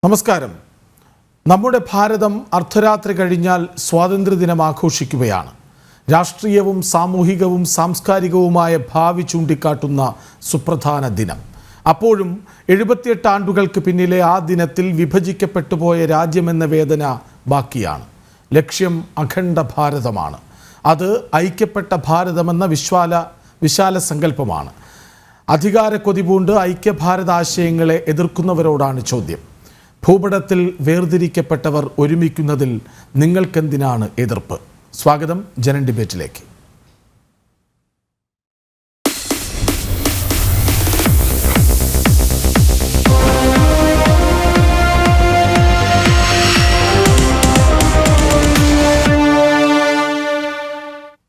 നമസ്കാരം. നമ്മുടെ ഭാരതം അർദ്ധരാത്രി കഴിഞ്ഞാൽ സ്വാതന്ത്ര്യദിനം ആഘോഷിക്കുകയാണ്. രാഷ്ട്രീയവും സാമൂഹികവും സാംസ്കാരികവുമായ ഭാവി ചൂണ്ടിക്കാട്ടുന്ന സുപ്രധാന ദിനം. അപ്പോഴും 78 ആണ്ടുകൾക്ക് പിന്നിലെ ആ ദിനത്തിൽ വിഭജിക്കപ്പെട്ടുപോയ രാജ്യമെന്ന വേദന ബാക്കിയാണ്. ലക്ഷ്യം അഖണ്ഡ ഭാരതമാണ്. അത് ഐക്യപ്പെട്ട ഭാരതമെന്ന വിശാല സങ്കല്പമാണ്. അധികാര കൊതിപൂണ്ട് ഐക്യഭാരത ആശയങ്ങളെ എതിർക്കുന്നവരോടാണ് ചോദ്യം. ഭൂപടത്തിൽ വേർതിരിക്കപ്പെട്ടവർ ഒരുമിക്കുന്നതിൽ നിങ്ങൾക്കെന്തിനാണ് എതിർപ്പ്? സ്വാഗതം ജനൻ ഡിബേറ്റിലേക്ക്.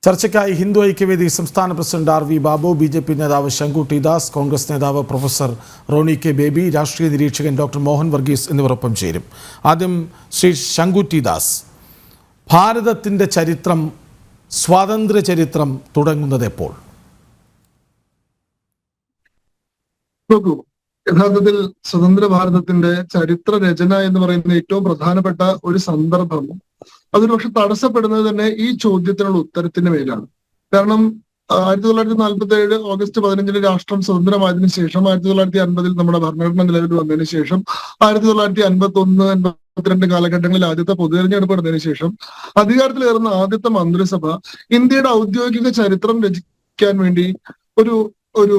ചർച്ചയ്ക്കായി ഹിന്ദു ഐക്യവേദി സംസ്ഥാന പ്രസിഡന്റ് RV ബാബു, BJP നേതാവ് ശങ്കു ടി ദാസ്, കോൺഗ്രസ് നേതാവ് പ്രൊഫസർ റോണി കെ ബേബി, രാഷ്ട്രീയ നിരീക്ഷകൻ ഡോക്ടർ മോഹൻ വർഗീസ് എന്നിവരൊപ്പം ചേരും. ആദ്യം ശ്രീ ശങ്കു ടി ദാസ്, ഭാരതത്തിൻ്റെ ചരിത്രം, സ്വാതന്ത്ര്യ ചരിത്രം തുടങ്ങുന്നത് എപ്പോൾ? യഥാർത്ഥത്തിൽ സ്വതന്ത്ര ഭാരതത്തിന്റെ ചരിത്ര രചന എന്ന് പറയുന്ന ഏറ്റവും പ്രധാനപ്പെട്ട ഒരു സന്ദർഭം അതൊരു പക്ഷെ തടസ്സപ്പെടുന്നത് തന്നെ ഈ ചോദ്യത്തിനുള്ള ഉത്തരത്തിന് മേലാണ്. കാരണം 1947 ഓഗസ്റ്റ് 15 രാഷ്ട്രം സ്വതന്ത്രമായതിനു ശേഷം 1950 നമ്മുടെ ഭരണഘടന നിലവിൽ വന്നതിന് ശേഷം 1951, 52 കാലഘട്ടങ്ങളിൽ ആദ്യത്തെ പൊതുതെരഞ്ഞെടുപ്പ് നടന്നതിന് ശേഷം അധികാരത്തിലേറുന്ന ആദ്യത്തെ മന്ത്രിസഭ ഇന്ത്യയുടെ ഔദ്യോഗിക ചരിത്രം രചിക്കാൻ വേണ്ടി ഒരു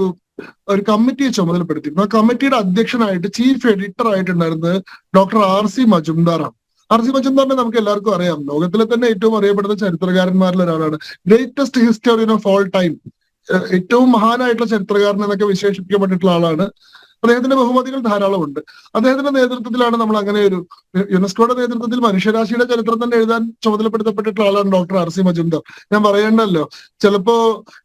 കമ്മിറ്റിയെ ചുമതലപ്പെടുത്തിയിരുന്നു. ആ കമ്മിറ്റിയുടെ അധ്യക്ഷനായിട്ട് ചീഫ് എഡിറ്റർ ആയിട്ടുണ്ടായിരുന്നത് ഡോക്ടർ RC മജുംദാറാണ്. RC മജുംദാറിനെ നമുക്ക് എല്ലാവർക്കും അറിയാം. ലോകത്തിലെ തന്നെ ഏറ്റവും അറിയപ്പെടുന്ന ചരിത്രകാരന്മാരിൽ ഒരാളാണ്. Greatest historian of all time, ഏറ്റവും മഹാനായിട്ടുള്ള ചരിത്രകാരൻ എന്നൊക്കെ വിശേഷിപ്പിക്കപ്പെട്ടിട്ടുള്ള ആളാണ്. അദ്ദേഹത്തിന്റെ ബഹുമതികൾ ധാരാളമുണ്ട്. അദ്ദേഹത്തിന്റെ നേതൃത്വത്തിലാണ് നമ്മൾ അങ്ങനെ ഒരു യുനെസ്കോയുടെ നേതൃത്വത്തിൽ മനുഷ്യരാശിയുടെ ചരിത്രം തന്നെ എഴുതാൻ ചുമതലപ്പെടുത്തപ്പെട്ടിട്ടുള്ള ആളാണ് ഡോക്ടർ RC മജുംദാർ. ഞാൻ പറയേണ്ടല്ലോ, ചിലപ്പോ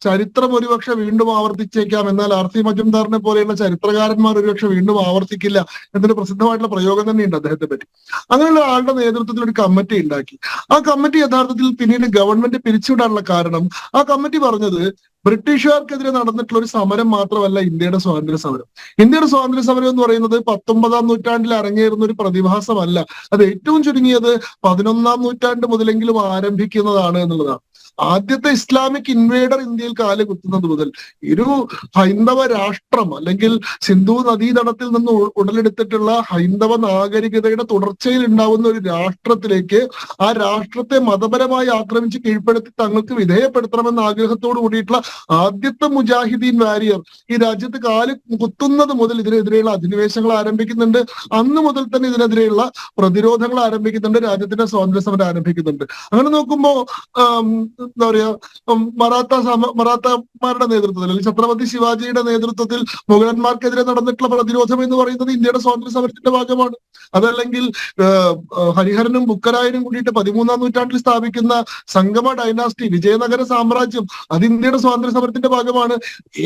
ചരിത്രം ഒരുപക്ഷെ വീണ്ടും ആവർത്തിച്ചേക്കാം, എന്നാൽ RC മജുംദാറിനെ പോലെയുള്ള ചരിത്രകാരന്മാർ ഒരുപക്ഷെ വീണ്ടും ആവർത്തിക്കില്ല എന്നൊരു പ്രസിദ്ധമായിട്ടുള്ള പ്രയോഗം തന്നെയുണ്ട് അദ്ദേഹത്തെ പറ്റി. അങ്ങനെയുള്ള ആളുടെ നേതൃത്വത്തിൽ ഒരു കമ്മിറ്റി ഉണ്ടാക്കി. ആ കമ്മിറ്റി യഥാർത്ഥത്തിൽ പിന്നീട് ഗവൺമെന്റ് പിരിച്ചുവിടാനുള്ള കാരണം, ആ കമ്മിറ്റി പറഞ്ഞത് ബ്രിട്ടീഷുകാർക്കെതിരെ നടന്നിട്ടുള്ള ഒരു സമരം മാത്രമല്ല ഇന്ത്യയുടെ സ്വാതന്ത്ര്യ സമരം. ഇന്ത്യയുടെ സ്വാതന്ത്ര്യ സമരം എന്ന് പറയുന്നത് 19ാം നൂറ്റാണ്ടിൽ അരങ്ങേറുന്ന ഒരു പ്രതിഭാസമല്ല. അത് ഏറ്റവും ചുരുങ്ങിയത് 11ാം നൂറ്റാണ്ട് മുതലെങ്കിലും ആരംഭിക്കുന്നതാണ് എന്നുള്ളതാണ്. ആദ്യത്തെ ഇസ്ലാമിക് ഇൻവേഡർ ഇന്ത്യയിൽ കാല് കുത്തുന്നത് മുതൽ ഒരു ഹൈന്ദവ രാഷ്ട്രം അല്ലെങ്കിൽ സിന്ധു നദീതടത്തിൽ നിന്ന് ഉടലെടുത്തിട്ടുള്ള ഹൈന്ദവ നാഗരികതയുടെ തുടർച്ചയിൽ ഉണ്ടാവുന്ന ഒരു രാഷ്ട്രത്തിലേക്ക്, ആ രാഷ്ട്രത്തെ മതപരമായി ആക്രമിച്ച് കീഴ്പ്പെടുത്തി തങ്ങൾക്ക് വിധേയപ്പെടുത്തണമെന്ന ആഗ്രഹത്തോട് കൂടിയിട്ടുള്ള ആദ്യത്തെ മുജാഹിദീൻ വാരിയർ ഈ രാജ്യത്ത് കാല് കുത്തുന്നത് മുതൽ ഇതിനെതിരെയുള്ള അധിനിവേശങ്ങൾ ആരംഭിക്കുന്നുണ്ട്. അന്ന് മുതൽ തന്നെ ഇതിനെതിരെയുള്ള പ്രതിരോധങ്ങൾ ആരംഭിക്കുന്നുണ്ട്. രാജ്യത്തിന്റെ സ്വാതന്ത്ര്യ സമരം ആരംഭിക്കുന്നുണ്ട്. അങ്ങനെ നോക്കുമ്പോ എന്താ പറയാ, മറാത്തമാരുടെ നേതൃത്വത്തിൽ അല്ലെങ്കിൽ ഛത്രപതി ശിവാജിയുടെ നേതൃത്വത്തിൽ മുഗളന്മാർക്കെതിരെ നടന്നിട്ടുള്ള പ്രതിരോധം എന്ന് പറയുന്നത് ഇന്ത്യയുടെ സ്വാതന്ത്ര്യ സമരത്തിന്റെ ഭാഗമാണ്. അതല്ലെങ്കിൽ ഹരിഹരനും ബുക്കരായനും കൂടിയിട്ട് 13ാം നൂറ്റാണ്ടിൽ സ്ഥാപിക്കുന്ന സംഗമ ഡൈനാസ്റ്റി, വിജയനഗര സാമ്രാജ്യം, അത് ഇന്ത്യയുടെ സ്വാതന്ത്ര്യ സമരത്തിന്റെ ഭാഗമാണ്.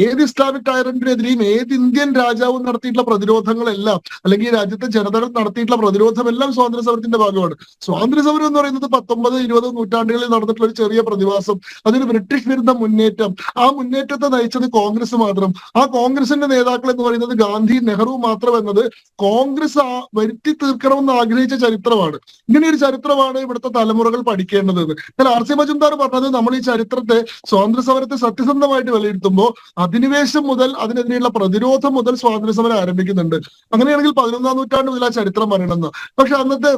ഏത് ഇസ്ലാമിക് ടൈറന്റിനെതിരെയും ഏത് ഇന്ത്യൻ രാജാവും നടത്തിയിട്ടുള്ള പ്രതിരോധങ്ങളെല്ലാം, അല്ലെങ്കിൽ രാജ്യത്തെ ജനതകൾ നടത്തിയിട്ടുള്ള പ്രതിരോധമെല്ലാം സ്വാതന്ത്ര്യ സമരത്തിന്റെ ഭാഗമാണ്. സ്വാതന്ത്ര്യ സമരം എന്ന് പറയുന്നത് 19, 20 നൂറ്റാണ്ടുകളിൽ നടന്നിട്ടുള്ള ഒരു ചെറിയ പ്രതിഭാസം, അതൊരു ബ്രിട്ടീഷ് വിരുദ്ധ മുന്നേറ്റം. ആ മുന്നേറ്റത്തെ നയിച്ചത് കോൺഗ്രസ് മാത്രം. ആ കോൺഗ്രസിന്റെ നേതാക്കൾ എന്ന് പറയുന്നത് ഗാന്ധി, നെഹ്റു മാത്രം എന്നത് കോൺഗ്രസ് വരുത്തി തീർക്കണമെന്ന് ആഗ്രഹിച്ച ചരിത്രമാണ്. ഇങ്ങനെ ഒരു ചരിത്രമാണ് ഇവിടുത്തെ തലമുറകൾ പഠിക്കേണ്ടത്. എന്നാൽ RC മജുംദാർ പറഞ്ഞത്, നമ്മൾ ഈ ചരിത്രത്തെ, സ്വാതന്ത്ര്യ സമരത്തെ സത്യസന്ധമായിട്ട് വിലയിരുത്തുമ്പോൾ അധിനിവേശം മുതൽ അതിനെതിരെയുള്ള പ്രതിരോധം മുതൽ സ്വാതന്ത്ര്യ സമരം ആരംഭിക്കുന്നുണ്ട്. അങ്ങനെയാണെങ്കിൽ 11ാം നൂറ്റാണ്ട് മുതൽ ആ ചരിത്രം പറയണമെന്ന്. പക്ഷെ അന്നത്തെ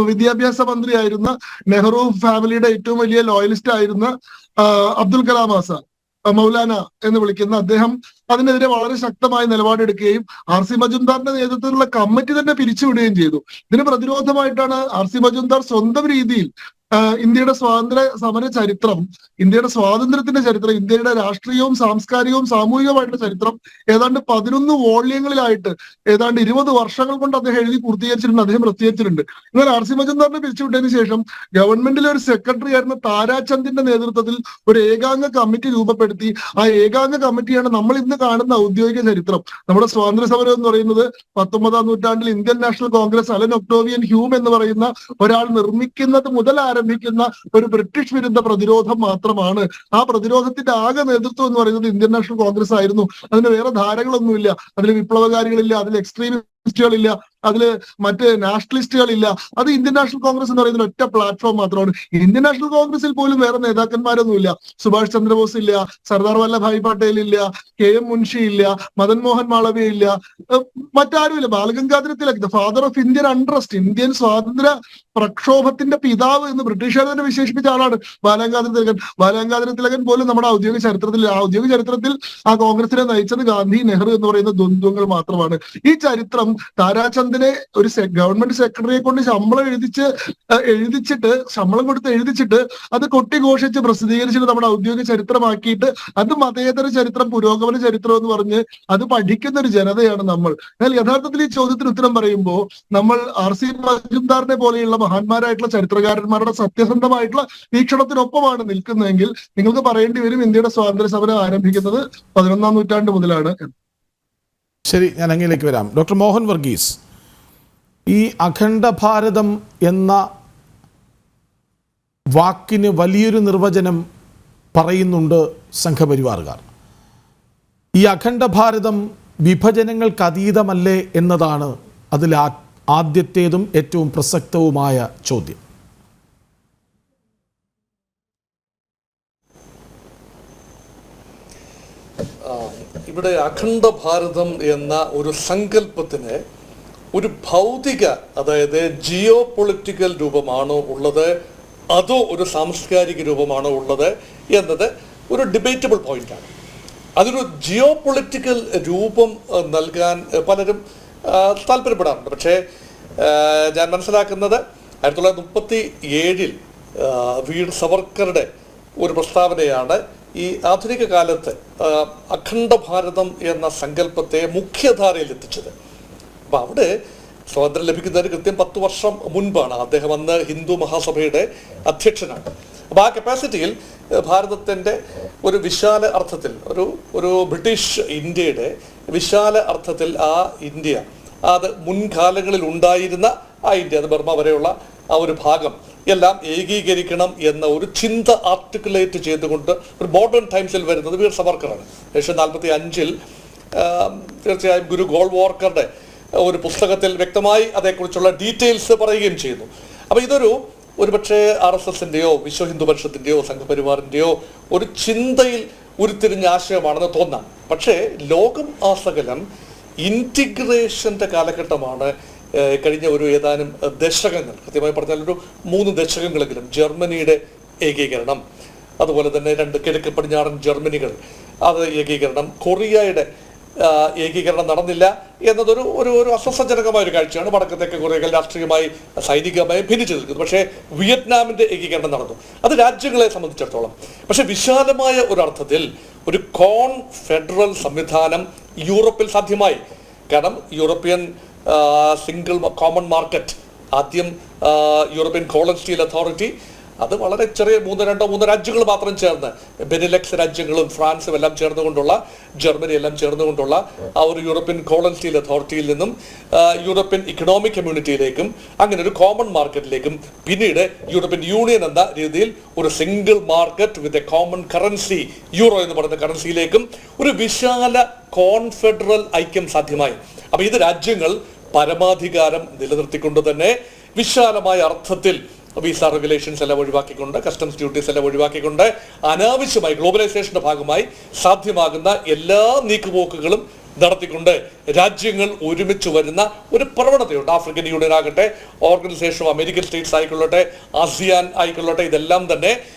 വിദ്യാഭ്യാസ മന്ത്രിയായിരുന്ന, നെഹ്റു ഫാമിലിയുടെ ഏറ്റവും വലിയ ലോയലിസ്റ്റ് ആയിരുന്ന അബ്ദുൽ കലാം ആസാദ്, മൗലാന എന്ന് വിളിക്കുന്ന അദ്ദേഹം അതിനെതിരെ വളരെ ശക്തമായ നിലപാടെടുക്കുകയും RC മജുംദാറിന്റെ നേതൃത്വത്തിലുള്ള കമ്മിറ്റി തന്നെ പിരിച്ചുവിടുകയും ചെയ്തു. ഇതിന് പ്രതിരോധമായിട്ടാണ് RC മജുംദാർ സ്വന്തം രീതിയിൽ ഇന്ത്യയുടെ സ്വാതന്ത്ര്യ സമര ചരിത്രം, ഇന്ത്യയുടെ സ്വാതന്ത്ര്യത്തിന്റെ ചരിത്രം, ഇന്ത്യയുടെ രാഷ്ട്രീയവും സാംസ്കാരികവും സാമൂഹികമായിട്ടുള്ള ചരിത്രം ഏതാണ്ട് 11 വോള്യങ്ങളിലായിട്ട് ഏതാണ്ട് 20 വർഷങ്ങൾ കൊണ്ട് അദ്ദേഹം എഴുതി പൂർത്തീകരിച്ചിട്ടുണ്ട്, അദ്ദേഹം പ്രസിദ്ധീകരിച്ചിട്ടുണ്ട്. എന്നാൽ RC മജുംദാറിനെ പിരിച്ചുവിട്ടതിന് ശേഷം ഗവൺമെന്റിലെ ഒരു സെക്രട്ടറി ആയിരുന്ന താരാചന്ദിന്റെ നേതൃത്വത്തിൽ ഒരു ഏകാംഗ കമ്മിറ്റി രൂപപ്പെടുത്തി. ആ ഏകാംഗ കമ്മിറ്റിയാണ് നമ്മൾ ഇന്ന് കാണുന്ന ഔദ്യോഗിക ചരിത്രം. നമ്മുടെ സ്വാതന്ത്ര്യ സമരം എന്ന് പറയുന്നത് 19ാം നൂറ്റാണ്ടിൽ Indian National Congress Allan Octavian Hume എന്ന് പറയുന്ന ഒരാൾ നിർമ്മിക്കുന്നത് മുതൽ ആരംഭിക്കുന്ന ഒരു ബ്രിട്ടീഷ് വിരുദ്ധ പ്രതിരോധം മാത്രമാണ്. ആ പ്രതിരോധത്തിന്റെ ആകെ നേതൃത്വം എന്ന് പറയുന്നത് ഇന്ത്യൻ നാഷണൽ കോൺഗ്രസ് ആയിരുന്നു. അതിന് വേറെ ധാരകളൊന്നുമില്ല, അതിൽ വിപ്ലവകാരികളില്ല, അതിൽ എക്സ്ട്രീമിസ്റ്റ് ില്ല അതില് മറ്റ് നാഷണലിസ്റ്റുകളില്ല. അത് ഇന്ത്യൻ നാഷണൽ കോൺഗ്രസ് എന്ന് പറയുന്ന ഒറ്റ പ്ലാറ്റ്ഫോം മാത്രമാണ്. ഇന്ത്യൻ നാഷണൽ കോൺഗ്രസിൽ പോലും വേറെ നേതാക്കന്മാരൊന്നുമില്ല. സുഭാഷ് ചന്ദ്രബോസ് ഇല്ല, സർദാർ വല്ലഭായ് പട്ടേൽ ഇല്ല, KM മുൻഷി ഇല്ല, മദൻ മോഹൻ മാളവ്യ ഇല്ല, മറ്റാരുമില്ല. Balagangadhara Tilak, the father of Indian untrust, Indian സ്വാതന്ത്ര്യ പ്രക്ഷോഭത്തിന്റെ പിതാവ് എന്ന് ബ്രിട്ടീഷുകാർ തന്നെ വിശേഷിപ്പിച്ച ആളാണ് ബാലഗംഗാധര തിലകൻ. ബാലഗംഗാധര തിലകൻ പോലും നമ്മുടെ ഔദ്യോഗിക ചരിത്രത്തിൽ ആ കോൺഗ്രസിനെ നയിച്ചത് ഗാന്ധി, നെഹ്റു എന്ന് പറയുന്ന ദ്വന്ദ്വങ്ങൾ മാത്രമാണ്. ഈ ചരിത്രം താരാചന്ദിനെ ഒരു ഗവൺമെന്റ് സെക്രട്ടറിയെ കൊണ്ട് ശമ്പളം കൊടുത്ത് എഴുതിച്ചിട്ട് അത് കൊട്ടിഘോഷിച്ച് പ്രസിദ്ധീകരിച്ചിട്ട് നമ്മുടെ ഔദ്യോഗിക ചരിത്രമാക്കിയിട്ട് അത് മതേതര ചരിത്രം, പുരോഗമന ചരിത്രം എന്ന് പറഞ്ഞ് അത് പഠിക്കുന്ന ഒരു ജനതയാണ് നമ്മൾ. എന്നാൽ യഥാർത്ഥത്തിൽ ഈ ചോദ്യത്തിന് ഉത്തരം പറയുമ്പോൾ നമ്മൾ RC മജുംദാറിനെ പോലെയുള്ള മഹാന്മാരായിട്ടുള്ള ചരിത്രകാരന്മാരുടെ സത്യസന്ധമായിട്ടുള്ള വീക്ഷണത്തിനൊപ്പമാണ് നിൽക്കുന്നതെങ്കിൽ നിങ്ങൾക്ക് പറയേണ്ടി വരും ഇന്ത്യയുടെ സ്വാതന്ത്ര്യ സമരം ആരംഭിക്കുന്നത് 11ാം നൂറ്റാണ്ട് മുതലാണ്. ശരി, ഞാൻ അങ്ങിലേക്ക് വരാം. ഡോക്ടർ മോഹൻ വർഗീസ്, ഈ അഖണ്ഡ ഭാരതം എന്ന വാക്കിന് വലിയൊരു നിർവചനം പറയുന്നുണ്ട് സംഘപരിവാറുകാർ. ഈ അഖണ്ഡ ഭാരതം വിഭജനങ്ങൾക്ക് അതീതമല്ലേ എന്നതാണ് അതിൽ ആദ്യത്തേതും ഏറ്റവും പ്രസക്തവുമായ ചോദ്യം. ഇവിടെ അഖണ്ഡ ഭാരതം എന്ന ഒരു സങ്കല്പത്തിന് ഒരു ഭൗതിക, അതായത് ജിയോ പൊളിറ്റിക്കൽ രൂപമാണോ ഉള്ളത്, അതോ ഒരു സാംസ്കാരിക രൂപമാണോ ഉള്ളത് എന്നത് ഒരു ഡിബേറ്റബിൾ പോയിന്റാണ്. അതൊരു ജിയോ പൊളിറ്റിക്കൽ രൂപം നൽകാൻ പലരും താല്പര്യപ്പെടാറുണ്ട്. പക്ഷേ ഞാൻ മനസ്സിലാക്കുന്നത് 1937 വീർ സവർക്കറുടെ ഒരു പ്രസ്താവനയാണ് ഈ ആധുനിക കാലത്ത് അഖണ്ഡ ഭാരതം എന്ന സങ്കല്പത്തെ മുഖ്യധാരയിൽ എത്തിച്ചത്. അപ്പം അവിടെ സ്വാതന്ത്ര്യം ലഭിക്കുന്നതിന് കൃത്യം 10 വർഷം മുൻപാണ്. അദ്ദേഹം അന്ന് ഹിന്ദു മഹാസഭയുടെ അധ്യക്ഷനാണ്. അപ്പോൾ ആ കപ്പാസിറ്റിയിൽ ഭാരതത്തിൻ്റെ ഒരു വിശാല അർത്ഥത്തിൽ, ഒരു ബ്രിട്ടീഷ് ഇന്ത്യയുടെ വിശാല അർത്ഥത്തിൽ ആ ഇന്ത്യ, അത് മുൻകാലങ്ങളിൽ ഉണ്ടായിരുന്ന ആ ഇന്ത്യ, അത് ബർമ്മ വരെയുള്ള ആ ഒരു ഭാഗം എല്ലാം ഏകീകരിക്കണം എന്ന ഒരു ചിന്ത ആർട്ടിക്കുലേറ്റ് ചെയ്തുകൊണ്ട് ഒരു മോഡേൺ ടൈംസിൽ വരുന്നത് വീർ സവർക്കറാണ്. 1945 തീർച്ചയായും ഗുരു ഗോൾവാർക്കറുടെ ഒരു പുസ്തകത്തിൽ വ്യക്തമായി അതേക്കുറിച്ചുള്ള ഡീറ്റെയിൽസ് പറയുകയും ചെയ്യുന്നു. അപ്പോൾ ഒരു പക്ഷേ RSSൻ്റെയോ വിശ്വ ഹിന്ദു പരിഷത്തിൻ്റെയോ സംഘപരിവാറിൻ്റെയോ ഒരു ചിന്തയിൽ ഉരുത്തിരിഞ്ഞ ആശയമാണെന്ന് തോന്നാം. പക്ഷേ ലോകം ആസകലം ഇൻറ്റിഗ്രേഷൻ്റെ കാലഘട്ടമാണ്. കഴിഞ്ഞ ഏതാനും ദശകങ്ങൾ, കൃത്യമായി പറഞ്ഞാൽ 3 ദശകങ്ങളെങ്കിലും ജർമ്മനിയുടെ ഏകീകരണം, അതുപോലെ തന്നെ 2 കിഴക്ക് പടിഞ്ഞാറൻ ജർമ്മനികൾ, അത് ഏകീകരണം, കൊറിയയുടെ ഏകീകരണം നടന്നില്ല എന്നതൊരു ഒരു അസ്വസ്ഥജനകമായ ഒരു കാഴ്ചയാണ്. വടക്കത്തേക്ക് കൊറിയകൾ രാഷ്ട്രീയമായി സൈനികമായി ഭിന്നിച്ചു നിൽക്കുന്നു. പക്ഷേ വിയറ്റ്നാമിൻ്റെ ഏകീകരണം നടന്നു. അത് രാജ്യങ്ങളെ സംബന്ധിച്ചിടത്തോളം. പക്ഷെ വിശാലമായ ഒരർത്ഥത്തിൽ ഒരു ഫെഡറൽ സംവിധാനം യൂറോപ്പിൽ സാധ്യമായി. കാരണം യൂറോപ്യൻ സിംഗിൾ കോമൺ മാർക്കറ്റ്, ആദ്യം യൂറോപ്യൻ കോളൻ സ്റ്റീൽ അതോറിറ്റി, അത് വളരെ ചെറിയ 2 രാജ്യങ്ങൾ മാത്രം ചേർന്ന്, ബെനിലക്സ് രാജ്യങ്ങളും ഫ്രാൻസും എല്ലാം ചേർന്നുകൊണ്ടുള്ള, ജർമ്മനി എല്ലാം ചേർന്നുകൊണ്ടുള്ള ആ ഒരു യൂറോപ്യൻ കോളൻ സ്റ്റീൽ അതോറിറ്റിയിൽ നിന്നും യൂറോപ്യൻ ഇക്കണോമിക് കമ്മ്യൂണിറ്റിയിലേക്കും അങ്ങനെ ഒരു കോമൺ മാർക്കറ്റിലേക്കും, പിന്നീട് യൂറോപ്യൻ യൂണിയൻ എന്ന രീതിയിൽ ഒരു single market with a common currency, euro എന്ന് പറയുന്ന കറൻസിയിലേക്കും ഒരു വിശാല കോൺഫെഡറൽ ഐക്യം സാധ്യമായി. അപ്പൊ ഇത് രാജ്യങ്ങൾ പരമാധികാരം നിലനിർത്തിക്കൊണ്ട് തന്നെ വിശാലമായ അർത്ഥത്തിൽ വിസ റെഗുലേഷൻസ് എല്ലാം ഒഴിവാക്കിക്കൊണ്ട്, കസ്റ്റംസ് ഡ്യൂട്ടീസ് എല്ലാം ഒഴിവാക്കിക്കൊണ്ട്, അനാവശ്യമായി ഗ്ലോബലൈസേഷന്റെ ഭാഗമായി സാധ്യമാകുന്ന എല്ലാ നീക്കുപോക്കുകളും നടത്തിക്കൊണ്ട് രാജ്യങ്ങൾ ഒരുമിച്ച് വരുന്ന ഒരു പ്രവണതയുണ്ട്. ആഫ്രിക്കൻ യൂണിയൻ ആകട്ടെ, ഓർഗനൈസേഷൻ ഓഫ് അമേരിക്കൻ സ്റ്റേറ്റ്സ് ആയിക്കൊള്ളട്ടെ, ASEAN ആയിക്കൊള്ളട്ടെ, ഇതെല്ലാം തന്നെ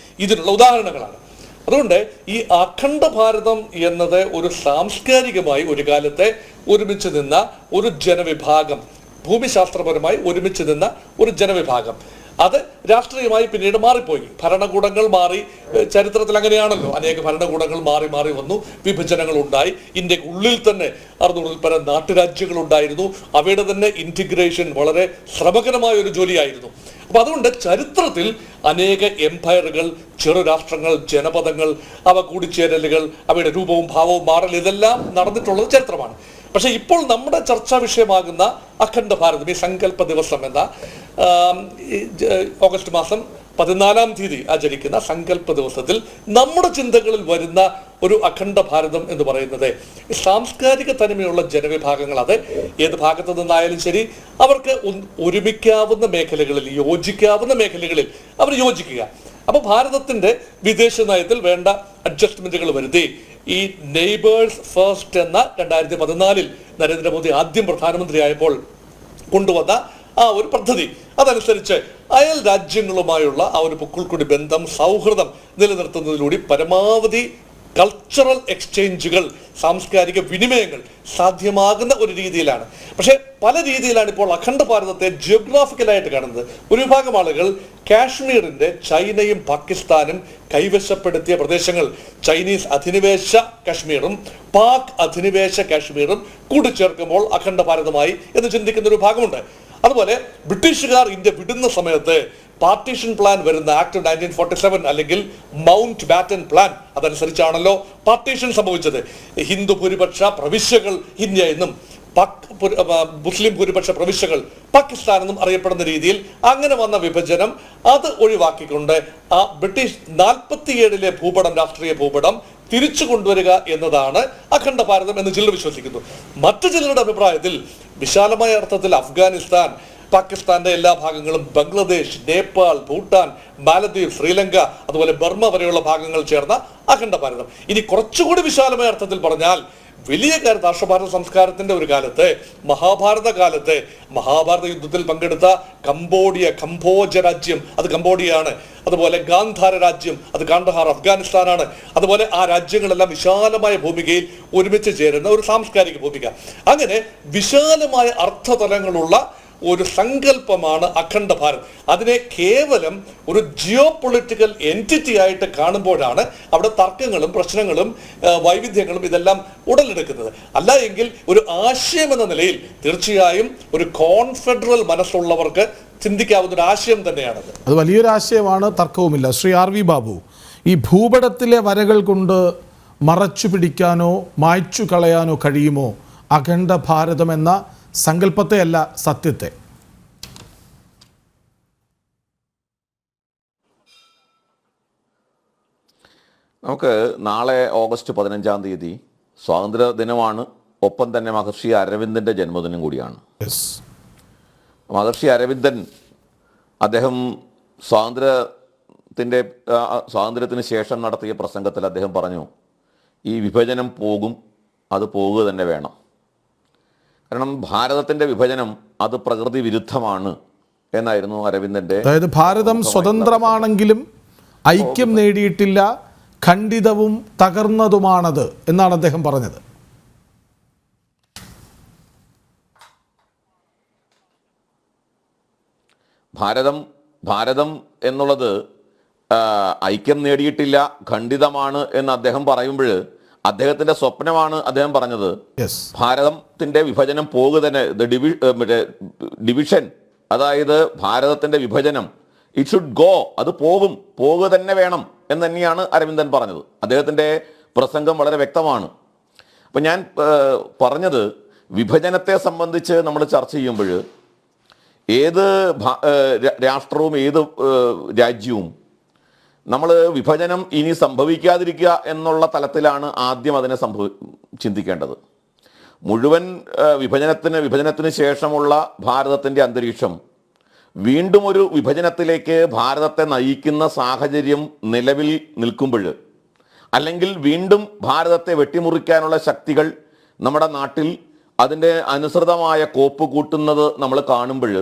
ഇതിനുള്ള ഉദാഹരണങ്ങളാണ്. അതുകൊണ്ട് ഈ അഖണ്ഡ ഭാരതം എന്നത് ഒരു സാംസ്കാരികമായി ഒരു കാലത്തെ ഒരുമിച്ച് നിന്ന ഒരു ജനവിഭാഗം, ഭൂമിശാസ്ത്രപരമായി ഒരുമിച്ച് നിന്ന ഒരു ജനവിഭാഗം, അത് രാഷ്ട്രീയമായി പിന്നീട് മാറിപ്പോയി. ഭരണകൂടങ്ങൾ മാറി. ചരിത്രത്തിൽ അങ്ങനെയാണല്ലോ, അനേക ഭരണകൂടങ്ങൾ മാറി മാറി വന്നു, വിഭജനങ്ങൾ ഉണ്ടായി. ഇന്ത്യക്ക് ഉള്ളിൽ തന്നെ 600-ൽ പരം നാട്ടുരാജ്യങ്ങൾ ഉണ്ടായിരുന്നു. അവയുടെ തന്നെ ഇന്റിഗ്രേഷൻ വളരെ ശ്രമകരമായ ഒരു ജോലിയായിരുന്നു. അപ്പൊ അതുകൊണ്ട് ചരിത്രത്തിൽ അനേക എംപയറുകൾ, ചെറു രാഷ്ട്രങ്ങൾ, ജനപദങ്ങൾ, അവ കൂടിച്ചേരലുകൾ, അവയുടെ രൂപവും ഭാവവും മാറൽ, ഇതെല്ലാം നടന്നിട്ടുള്ളത് ചരിത്രമാണ്. പക്ഷെ ഇപ്പോൾ നമ്മുടെ ചർച്ചാ വിഷയമാകുന്ന അഖണ്ഡ ഭാരതം, ഈ സങ്കല്പ ദിവസം എന്ന ഓഗസ്റ്റ് മാസം 14-ാം തീയതി ആചരിക്കുന്ന സങ്കല്പ ദിവസത്തിൽ നമ്മുടെ ചിന്തകളിൽ വരുന്ന ഒരു അഖണ്ഡ ഭാരതം എന്ന് പറയുന്നത്. സാംസ്കാരിക തനിമയുള്ള ജനവിഭാഗങ്ങൾ, അത് ഏത് ഭാഗത്ത് നിന്നായാലും ശരി, അവർക്ക് ഒരുമിക്കാവുന്ന മേഖലകളിൽ, യോജിക്കാവുന്ന മേഖലകളിൽ അവർ യോജിക്കുക. അപ്പൊ ഭാരതത്തിന്റെ വിദേശ നയത്തിൽ വേണ്ട അഡ്ജസ്റ്റ്മെന്റുകൾ വരുത്തി ഈ നെയ്ബേഴ്സ് ഫസ്റ്റ് എന്ന 2014 നരേന്ദ്രമോദി ആദ്യം പ്രധാനമന്ത്രിയായപ്പോൾ കൊണ്ടുവന്ന ആ ഒരു പദ്ധതി, അതനുസരിച്ച് അയൽ രാജ്യങ്ങളുമായുള്ള ആ ഒരു പുക്കിൾക്കുടി ബന്ധം, സൗഹൃദം നിലനിർത്തുന്നതിലൂടെ പരമാവധി കൾച്ചറൽ എക്സ്ചേഞ്ചുകൾ, സാംസ്കാരിക വിനിമയങ്ങൾ സാധ്യമാകുന്ന ഒരു രീതിയിലാണ്. പക്ഷേ പല രീതിയിലാണ് ഇപ്പോൾ അഖണ്ഡ ഭാരതത്തെ ജിയോഗ്രാഫിക്കലായിട്ട് കാണുന്നത്. ഒരു വിഭാഗം ആളുകൾ കാശ്മീരിന്റെ ചൈനയും പാകിസ്ഥാനും കൈവശപ്പെടുത്തിയ പ്രദേശങ്ങൾ, ചൈനീസ് അധിനിവേശ കാശ്മീറും പാക് അധിനിവേശ കാശ്മീറും കൂട്ടിച്ചേർക്കുമ്പോൾ അഖണ്ഡ ഭാരതമായി എന്ന് ചിന്തിക്കുന്ന ഒരു ഭാഗമുണ്ട്. അതുപോലെ ബ്രിട്ടീഷുകാർ ഇന്ത്യ വിടുന്ന സമയത്ത് പാർട്ടീഷൻ പ്ലാൻ വരുന്ന ആക്ട് 1947 അല്ലെങ്കിൽ മൗണ്ട് ബാറ്റൻ പ്ലാൻ, അതനുസരിച്ചാണല്ലോ പാർട്ടീഷൻ സംഭവിച്ചത്. ഹിന്ദു ഭൂരിപക്ഷ പ്രവിശ്യകൾ ഇന്ത്യ എന്നും മുസ്ലിം ഭൂരിപക്ഷ പ്രവിശ്യകൾ പാകിസ്ഥാൻ എന്നും അറിയപ്പെടുന്ന രീതിയിൽ അങ്ങനെ വന്ന വിഭജനം അത് ഒഴിവാക്കിക്കൊണ്ട് ആ ബ്രിട്ടീഷ് 47-ലെ ഭൂപടം, രാഷ്ട്രീയ ഭൂപടം തിരിച്ചു കൊണ്ടുവരിക എന്നതാണ് അഖണ്ഡ ഭാരതം എന്ന് ചിലർ വിശ്വസിക്കുന്നു. മറ്റു ചിലരുടെ അഭിപ്രായത്തിൽ വിശാലമായ അർത്ഥത്തിൽ അഫ്ഗാനിസ്ഥാൻ, പാകിസ്ഥാന്റെ എല്ലാ ഭാഗങ്ങളും, ബംഗ്ലാദേശ്, നേപ്പാൾ, ഭൂട്ടാൻ, മാലദ്വീപ്, ശ്രീലങ്ക, അതുപോലെ ബർമ്മ വരെയുള്ള ഭാഗങ്ങൾ ചേർന്ന അഖണ്ഡ ഭാരതം. ഇനി കുറച്ചുകൂടി വിശാലമായ അർത്ഥത്തിൽ പറഞ്ഞാൽ വലിയ രാഷ്ട്രഭാരത സംസ്കാരത്തിന്റെ ഒരു കാലത്ത്, മഹാഭാരത കാലത്ത്, മഹാഭാരത യുദ്ധത്തിൽ പങ്കെടുത്ത കംബോജ രാജ്യം, അത് കംബോഡിയയാണ്. അതുപോലെ ഗാന്ധാര രാജ്യം, അത് കാണ്ഡഹാർ അഫ്ഗാനിസ്ഥാനാണ്. അതുപോലെ ആ രാജ്യങ്ങളെല്ലാം വിശാലമായ ഭൂമികയിൽ ഒരുമിച്ച് ചേരുന്ന ഒരു സാംസ്കാരിക ഭൂമിക. അങ്ങനെ വിശാലമായ അർത്ഥതലങ്ങളുള്ള ഒരു സങ്കല്പമാണ് അഖണ്ഡ ഭാരത്. അതിനെ കേവലം ഒരു ജിയോ പൊളിറ്റിക്കൽ എൻറ്റിറ്റി ആയിട്ട് കാണുമ്പോഴാണ് അവിടെ തർക്കങ്ങളും പ്രശ്നങ്ങളും വൈവിധ്യങ്ങളും ഇതെല്ലാം ഉടലെടുക്കുന്നത്. അല്ല എങ്കിൽ ഒരു ആശയം എന്ന നിലയിൽ തീർച്ചയായും ഒരു കോൺഫെഡറൽ മനസ്സുള്ളവർക്ക് ചിന്തിക്കാവുന്ന ഒരു ആശയം തന്നെയാണത്. അത് വലിയൊരു ആശയമാണ്, തർക്കവുമില്ല. ശ്രീ ആർ വി ബാബു, ഈ ഭൂപടത്തിലെ വരകൾ കൊണ്ട് മറച്ചു പിടിക്കാനോ മായ്ച്ചു കളയാനോ കഴിയുമോ അഖണ്ഡ ഭാരതം എന്ന സങ്കല്പത്തെ, അല്ല സത്യത്തെ? നമുക്ക് നാളെ ഓഗസ്റ്റ് 15 സ്വാതന്ത്ര്യ ദിനമാണ്. ഒപ്പം തന്നെ മഹർഷി അരവിന്ദൻ്റെ ജന്മദിനം കൂടിയാണ്. മഹർഷി അരവിന്ദൻ അദ്ദേഹം സ്വാതന്ത്ര്യത്തിന് ശേഷം നടത്തിയ പ്രസംഗത്തിൽ അദ്ദേഹം പറഞ്ഞു, ഈ വിഭജനം പോകും, അത് പോകുക തന്നെ വേണം. കാരണം ഭാരതത്തിൻ്റെ വിഭജനം അത് പ്രകൃതി വിരുദ്ധമാണ് എന്നായിരുന്നു അരവിന്ദൻ്റെ. അതായത് ഭാരതം സ്വതന്ത്രമാണെങ്കിലും ഐക്യം നേടിയിട്ടില്ല, ഖണ്ഡിതവും തകർന്നതുമാണത് എന്നാണ് അദ്ദേഹം പറഞ്ഞത്. ഭാരതം എന്നുള്ളത് ഐക്യം നേടിയിട്ടില്ല, ഖണ്ഡിതമാണ് എന്ന് അദ്ദേഹം പറയുമ്പോൾ അദ്ദേഹത്തിൻ്റെ സ്വപ്നമാണ് അദ്ദേഹം പറഞ്ഞത്. ഭാരതത്തിൻ്റെ വിഭജനം പോകുക തന്നെ, ഡിവിഷൻ, അതായത് ഭാരതത്തിൻ്റെ വിഭജനം, ഇറ്റ് ഷുഡ് ഗോ, അത് പോകുക തന്നെ വേണം എന്ന് തന്നെയാണ് അരവിന്ദൻ പറഞ്ഞത്. അദ്ദേഹത്തിൻ്റെ പ്രസംഗം വളരെ വ്യക്തമാണ്. അപ്പം ഞാൻ പറഞ്ഞത്, വിഭജനത്തെ സംബന്ധിച്ച് നമ്മൾ ചർച്ച ചെയ്യുമ്പോൾ ഏത് രാഷ്ട്രവും ഏത് രാജ്യവും നമ്മൾ വിഭജനം ഇനി സംഭവിക്കാതിരിക്കുക എന്നുള്ള തലത്തിലാണ് ആദ്യം അതിനെ ചിന്തിക്കേണ്ടത്. മുഴുവൻ വിഭജനത്തിന് ശേഷമുള്ള ഭാരതത്തിൻ്റെ അന്തരീക്ഷം വീണ്ടും ഒരു വിഭജനത്തിലേക്ക് ഭാരതത്തെ നയിക്കുന്ന സാഹചര്യം നിലവിൽ നിൽക്കുമ്പോൾ, അല്ലെങ്കിൽ വീണ്ടും ഭാരതത്തെ വെട്ടിമുറിക്കാനുള്ള ശക്തികൾ നമ്മുടെ നാട്ടിൽ അതിൻ്റെ അനുസൃതമായ കോപ്പ് കൂട്ടുന്നത് നമ്മൾ കാണുമ്പോൾ,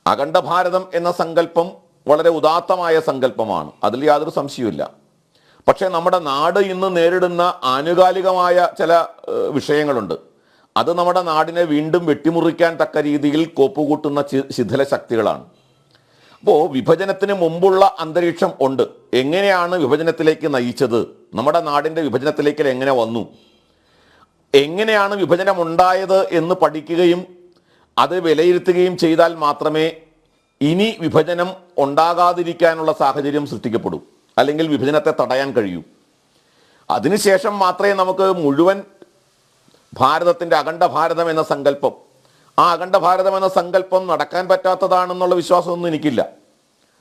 അഖണ്ഡ ഭാരതം എന്ന സങ്കല്പം വളരെ ഉദാത്തമായ സങ്കല്പമാണ്, അതിൽ യാതൊരു സംശയവുമില്ല. പക്ഷേ നമ്മുടെ നാട് ഇന്ന് നേരിടുന്ന ആനുകാലികമായ ചില വിഷയങ്ങളുണ്ട്. അത് നമ്മുടെ നാടിനെ വീണ്ടും വെട്ടിമുറിക്കാൻ തക്ക രീതിയിൽ കോപ്പുകൂട്ടുന്ന ശിഥില ശക്തികളാണ്. അപ്പോൾ വിഭജനത്തിന് മുമ്പുള്ള അന്തരീക്ഷം ഉണ്ട്. എങ്ങനെയാണ് വിഭജനത്തിലേക്ക് നയിച്ചത്, നമ്മുടെ നാടിൻ്റെ വിഭജനത്തിലേക്ക് എങ്ങനെ വന്നു, എങ്ങനെയാണ് വിഭജനം ഉണ്ടായത് എന്ന് പഠിക്കുകയും അത് വിലയിരുത്തുകയും ചെയ്താൽ മാത്രമേ ഇനി വിഭജനം ഉണ്ടാകാതിരിക്കാനുള്ള സാഹചര്യം സൃഷ്ടിക്കപ്പെടൂ, അല്ലെങ്കിൽ വിഭജനത്തെ തടയാൻ കഴിയൂ. അതിനുശേഷം മാത്രമേ നമുക്ക് മുഴുവൻ ഭാരതത്തിൻ്റെ അഖണ്ഡ ഭാരതം എന്ന സങ്കല്പം, ആ അഖണ്ഡ ഭാരതം എന്ന സങ്കല്പം നടക്കാൻ പറ്റാത്തതാണെന്നുള്ള വിശ്വാസമൊന്നും എനിക്കില്ല.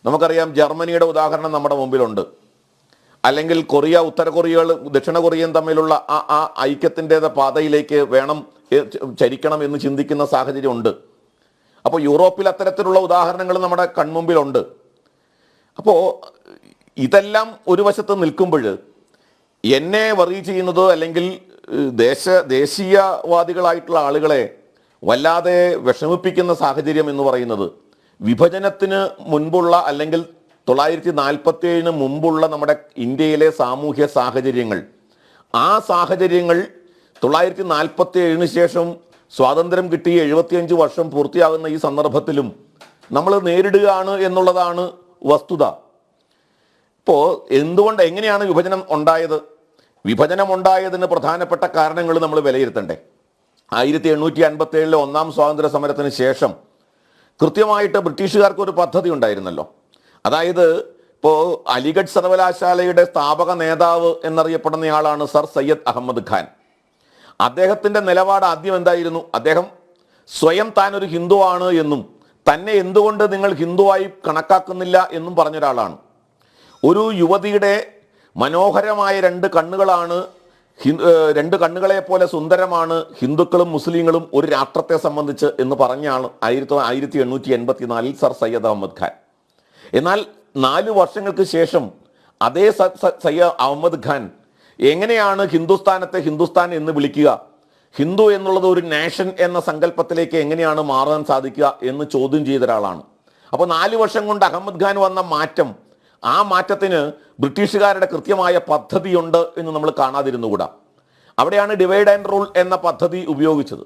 നമുക്കറിയാം, ജർമ്മനിയുടെ ഉദാഹരണം നമ്മുടെ മുമ്പിലുണ്ട്. അല്ലെങ്കിൽ കൊറിയ, ഉത്തര കൊറിയകൾ, ദക്ഷിണ കൊറിയയും തമ്മിലുള്ള ആ ഐക്യത്തിൻ്റെ പാതയിലേക്ക് വേണം ചരിക്കണം എന്ന് ചിന്തിക്കുന്ന സാഹചര്യമുണ്ട്. അപ്പോൾ യൂറോപ്പിൽ അത്തരത്തിലുള്ള ഉദാഹരണങ്ങൾ നമ്മുടെ കൺമുമ്പിലുണ്ട്. അപ്പോൾ ഇതെല്ലാം ഒരു വശത്ത് നിൽക്കുമ്പോൾ എന്നെ വറി ചെയ്യുന്നത്, അല്ലെങ്കിൽ ദേശീയവാദികളായിട്ടുള്ള ആളുകളെ വല്ലാതെ വിഷമിപ്പിക്കുന്ന സാഹചര്യം എന്ന് പറയുന്നത്, വിഭജനത്തിന് മുൻപുള്ള അല്ലെങ്കിൽ 1947 മുമ്പുള്ള നമ്മുടെ ഇന്ത്യയിലെ സാമൂഹ്യ സാഹചര്യങ്ങൾ, ആ സാഹചര്യങ്ങൾ 1947 ശേഷം സ്വാതന്ത്ര്യം കിട്ടി 75 വർഷം പൂർത്തിയാകുന്ന ഈ സന്ദർഭത്തിലും നമ്മൾ നേരിടുകയാണ് എന്നുള്ളതാണ് വസ്തുത. ഇപ്പോൾ എങ്ങനെയാണ് വിഭജനം ഉണ്ടായത്? വിഭജനം ഉണ്ടായതിന് പ്രധാനപ്പെട്ട കാരണങ്ങൾ നമ്മൾ വിലയിരുത്തണ്ടേ. 1857 ഒന്നാം സ്വാതന്ത്ര്യ സമരത്തിന് ശേഷം കൃത്യമായിട്ട് ബ്രിട്ടീഷുകാർക്ക് ഒരു പദ്ധതി ഉണ്ടായിരുന്നല്ലോ. അതായത് ഇപ്പോൾ അലിഗഡ് സർവകലാശാലയുടെ സ്ഥാപക നേതാവ് എന്നറിയപ്പെടുന്നയാളാണ് സർ സയ്യദ് അഹമ്മദ് ഖാൻ. അദ്ദേഹത്തിൻ്റെ നിലപാട് ആദ്യം എന്തായിരുന്നു? അദ്ദേഹം സ്വയം താൻ ഒരു ഹിന്ദുവാണ് എന്നും തന്നെ എന്തുകൊണ്ട് നിങ്ങൾ ഹിന്ദുവായി കണക്കാക്കുന്നില്ല എന്നും പറഞ്ഞൊരാളാണ്. ഒരു യുവതിയുടെ മനോഹരമായ രണ്ട് കണ്ണുകളെ പോലെ സുന്ദരമാണ് ഹിന്ദുക്കളും മുസ്ലിങ്ങളും ഒരു രാഷ്ട്രത്തെ സംബന്ധിച്ച് എന്ന് പറഞ്ഞാണ് 1884 സർ സയ്യദ് അഹമ്മദ് ഖാൻ. എന്നാൽ 4 വർഷങ്ങൾക്ക് ശേഷം അതേ സയ്യദ് അഹമ്മദ് ഖാൻ എങ്ങനെയാണ് ഹിന്ദുസ്ഥാനത്തെ ഹിന്ദുസ്ഥാൻ എന്ന് വിളിക്കുക, ഹിന്ദു എന്നുള്ളത് ഒരു നാഷൻ എന്ന സങ്കല്പത്തിലേക്ക് എങ്ങനെയാണ് മാറാൻ സാധിക്കുക എന്ന് ചോദ്യം ചെയ്ത ഒരാളാണ്. അപ്പോൾ 4 വർഷം കൊണ്ട് അഹമ്മദ് ഖാൻ വന്ന മാറ്റം, ആ മാറ്റത്തിന് ബ്രിട്ടീഷുകാരുടെ കൃത്യമായ പദ്ധതിയുണ്ട് എന്ന് നമ്മൾ കാണാതിരുന്നുകൂടാ. അവിടെയാണ് ഡിവൈഡ് ആൻഡ് റൂൾ എന്ന പദ്ധതി ഉപയോഗിച്ചത്.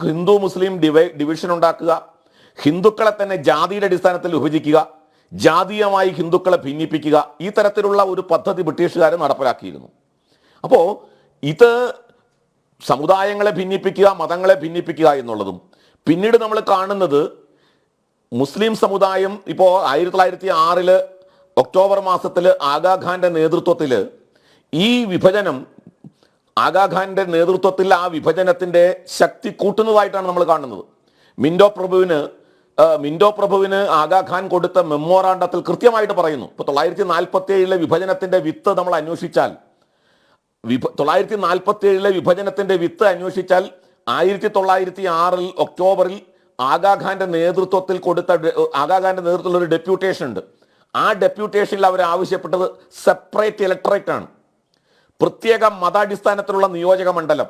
ഹിന്ദു മുസ്ലിം ഡിവിഷൻ ഉണ്ടാക്കുക, ഹിന്ദുക്കളെ തന്നെ ജാതിയുടെ അടിസ്ഥാനത്തിൽ വിഭജിക്കുക, ജാതീയമായി ഹിന്ദുക്കളെ ഭിന്നിപ്പിക്കുക, ഈ തരത്തിലുള്ള ഒരു പദ്ധതി ബ്രിട്ടീഷുകാർ നടപ്പിലാക്കിയിരുന്നു. അപ്പോൾ ഇത് സമുദായങ്ങളെ ഭിന്നിപ്പിക്കുക, മതങ്ങളെ ഭിന്നിപ്പിക്കുക എന്നുള്ളതും, പിന്നീട് നമ്മൾ കാണുന്നത് മുസ്ലിം സമുദായം ഇപ്പോൾ 1906 ഒക്ടോബർ മാസത്തിൽ ആഗാഖാന്റെ നേതൃത്വത്തിൽ ഈ വിഭജനം, ആഗാഖാന്റെ നേതൃത്വത്തിൽ ആ വിഭജനത്തിന്റെ ശക്തി കൂട്ടുന്നതായിട്ടാണ് നമ്മൾ കാണുന്നത്. മിന്റോ പ്രഭുവിന് ആഗാഖാൻ കൊടുത്ത മെമ്മോറാണ്ടത്തിൽ കൃത്യമായിട്ട് പറയുന്നു. ഇപ്പോൾ 1947 വിഭജനത്തിന്റെ വിത്ത് നമ്മൾ അന്വേഷിച്ചാൽ 1906 ഒക്ടോബറിൽ ആഗാഖാന്റെ നേതൃത്വത്തിൽ ഒരു ഡെപ്യൂട്ടേഷൻ ഉണ്ട്. ആ ഡെപ്യൂട്ടേഷനിൽ അവർ ആവശ്യപ്പെട്ടത് സെപ്പറേറ്റ് ഇലക്ടറേറ്റ് ആണ്, പ്രത്യേക മതാടിസ്ഥാനത്തിലുള്ള നിയോജക മണ്ഡലം.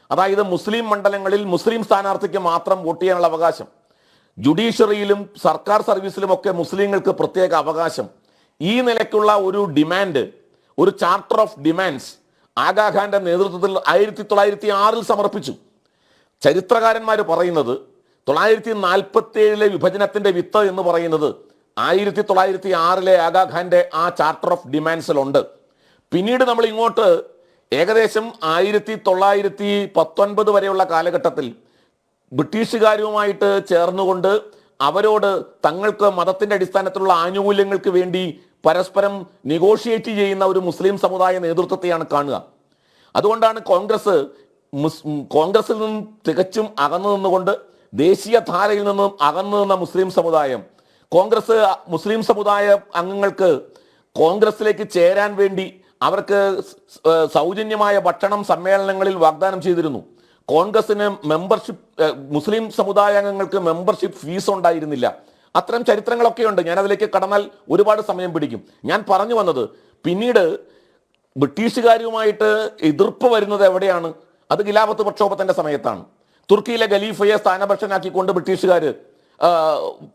അതായത് മുസ്ലിം മണ്ഡലങ്ങളിൽ മുസ്ലിം സ്ഥാനാർത്ഥിക്ക് മാത്രം വോട്ട് ചെയ്യാനുള്ള അവകാശം, ജുഡീഷ്യറിയിലും സർക്കാർ സർവീസിലും ഒക്കെ മുസ്ലിങ്ങൾക്ക് പ്രത്യേക അവകാശം. ഈ നിലയ്ക്കുള്ള ഒരു ഡിമാൻഡ്, ഒരു ചാർട്ടർ ഓഫ് ഡിമാൻഡ്സ് ആഗാഖാന്റെ നേതൃത്വത്തിൽ 1906 സമർപ്പിച്ചു. ചരിത്രകാരന്മാർ പറയുന്നത് 1947 വിഭജനത്തിന്റെ വിത്ത് എന്ന് പറയുന്നത് 1906 ആഗാഖാന്റെ ആ ചാർട്ടർ ഓഫ് ഡിമാൻഡ്സിലുണ്ട്. പിന്നീട് നമ്മൾ ഇങ്ങോട്ട് ഏകദേശം 1919 വരെയുള്ള കാലഘട്ടത്തിൽ ബ്രിട്ടീഷുകാരുമായിട്ട് ചേർന്നുകൊണ്ട് അവരോട് തങ്ങൾക്ക് മതത്തിന്റെ അടിസ്ഥാനത്തിലുള്ള ആനുകൂല്യങ്ങൾക്ക് വേണ്ടി പരസ്പരം നെഗോഷിയേറ്റ് ചെയ്യുന്ന ഒരു മുസ്ലിം സമുദായ നേതൃത്വത്തെയാണ് കാണുക. അതുകൊണ്ടാണ് കോൺഗ്രസിൽ നിന്നും തികച്ചും അകന്നു നിന്നുകൊണ്ട്, ദേശീയ ധാരയിൽ നിന്നും അകന്നു നിന്ന മുസ്ലിം സമുദായം, മുസ്ലിം സമുദായ അംഗങ്ങൾക്ക് കോൺഗ്രസിലേക്ക് ചേരാൻ വേണ്ടി അവർക്ക് സൗജന്യമായ ഭക്ഷണം സമ്മേളനങ്ങളിൽ വാഗ്ദാനം ചെയ്തിരുന്നു. കോൺഗ്രസിന് മുസ്ലിം സമുദായ അംഗങ്ങൾക്ക് മെമ്പർഷിപ്പ് ഫീസ് ഉണ്ടായിരുന്നില്ല. അത്തരം ചരിത്രങ്ങളൊക്കെ ഉണ്ട്. ഞാൻ അതിലേക്ക് കടന്നാൽ ഒരുപാട് സമയം പിടിക്കും. ഞാൻ പറഞ്ഞു വന്നത്, പിന്നീട് ബ്രിട്ടീഷുകാരുമായിട്ട് എതിർപ്പ് വരുന്നത് എവിടെയാണ്? അത് ഖിലാഫത്ത് പ്രക്ഷോഭത്തിന്റെ സമയത്താണ്. തുർക്കിയിലെ ഖലീഫയെ സ്ഥാനഭ്രഷ്ടനാക്കിക്കൊണ്ട് ബ്രിട്ടീഷുകാർ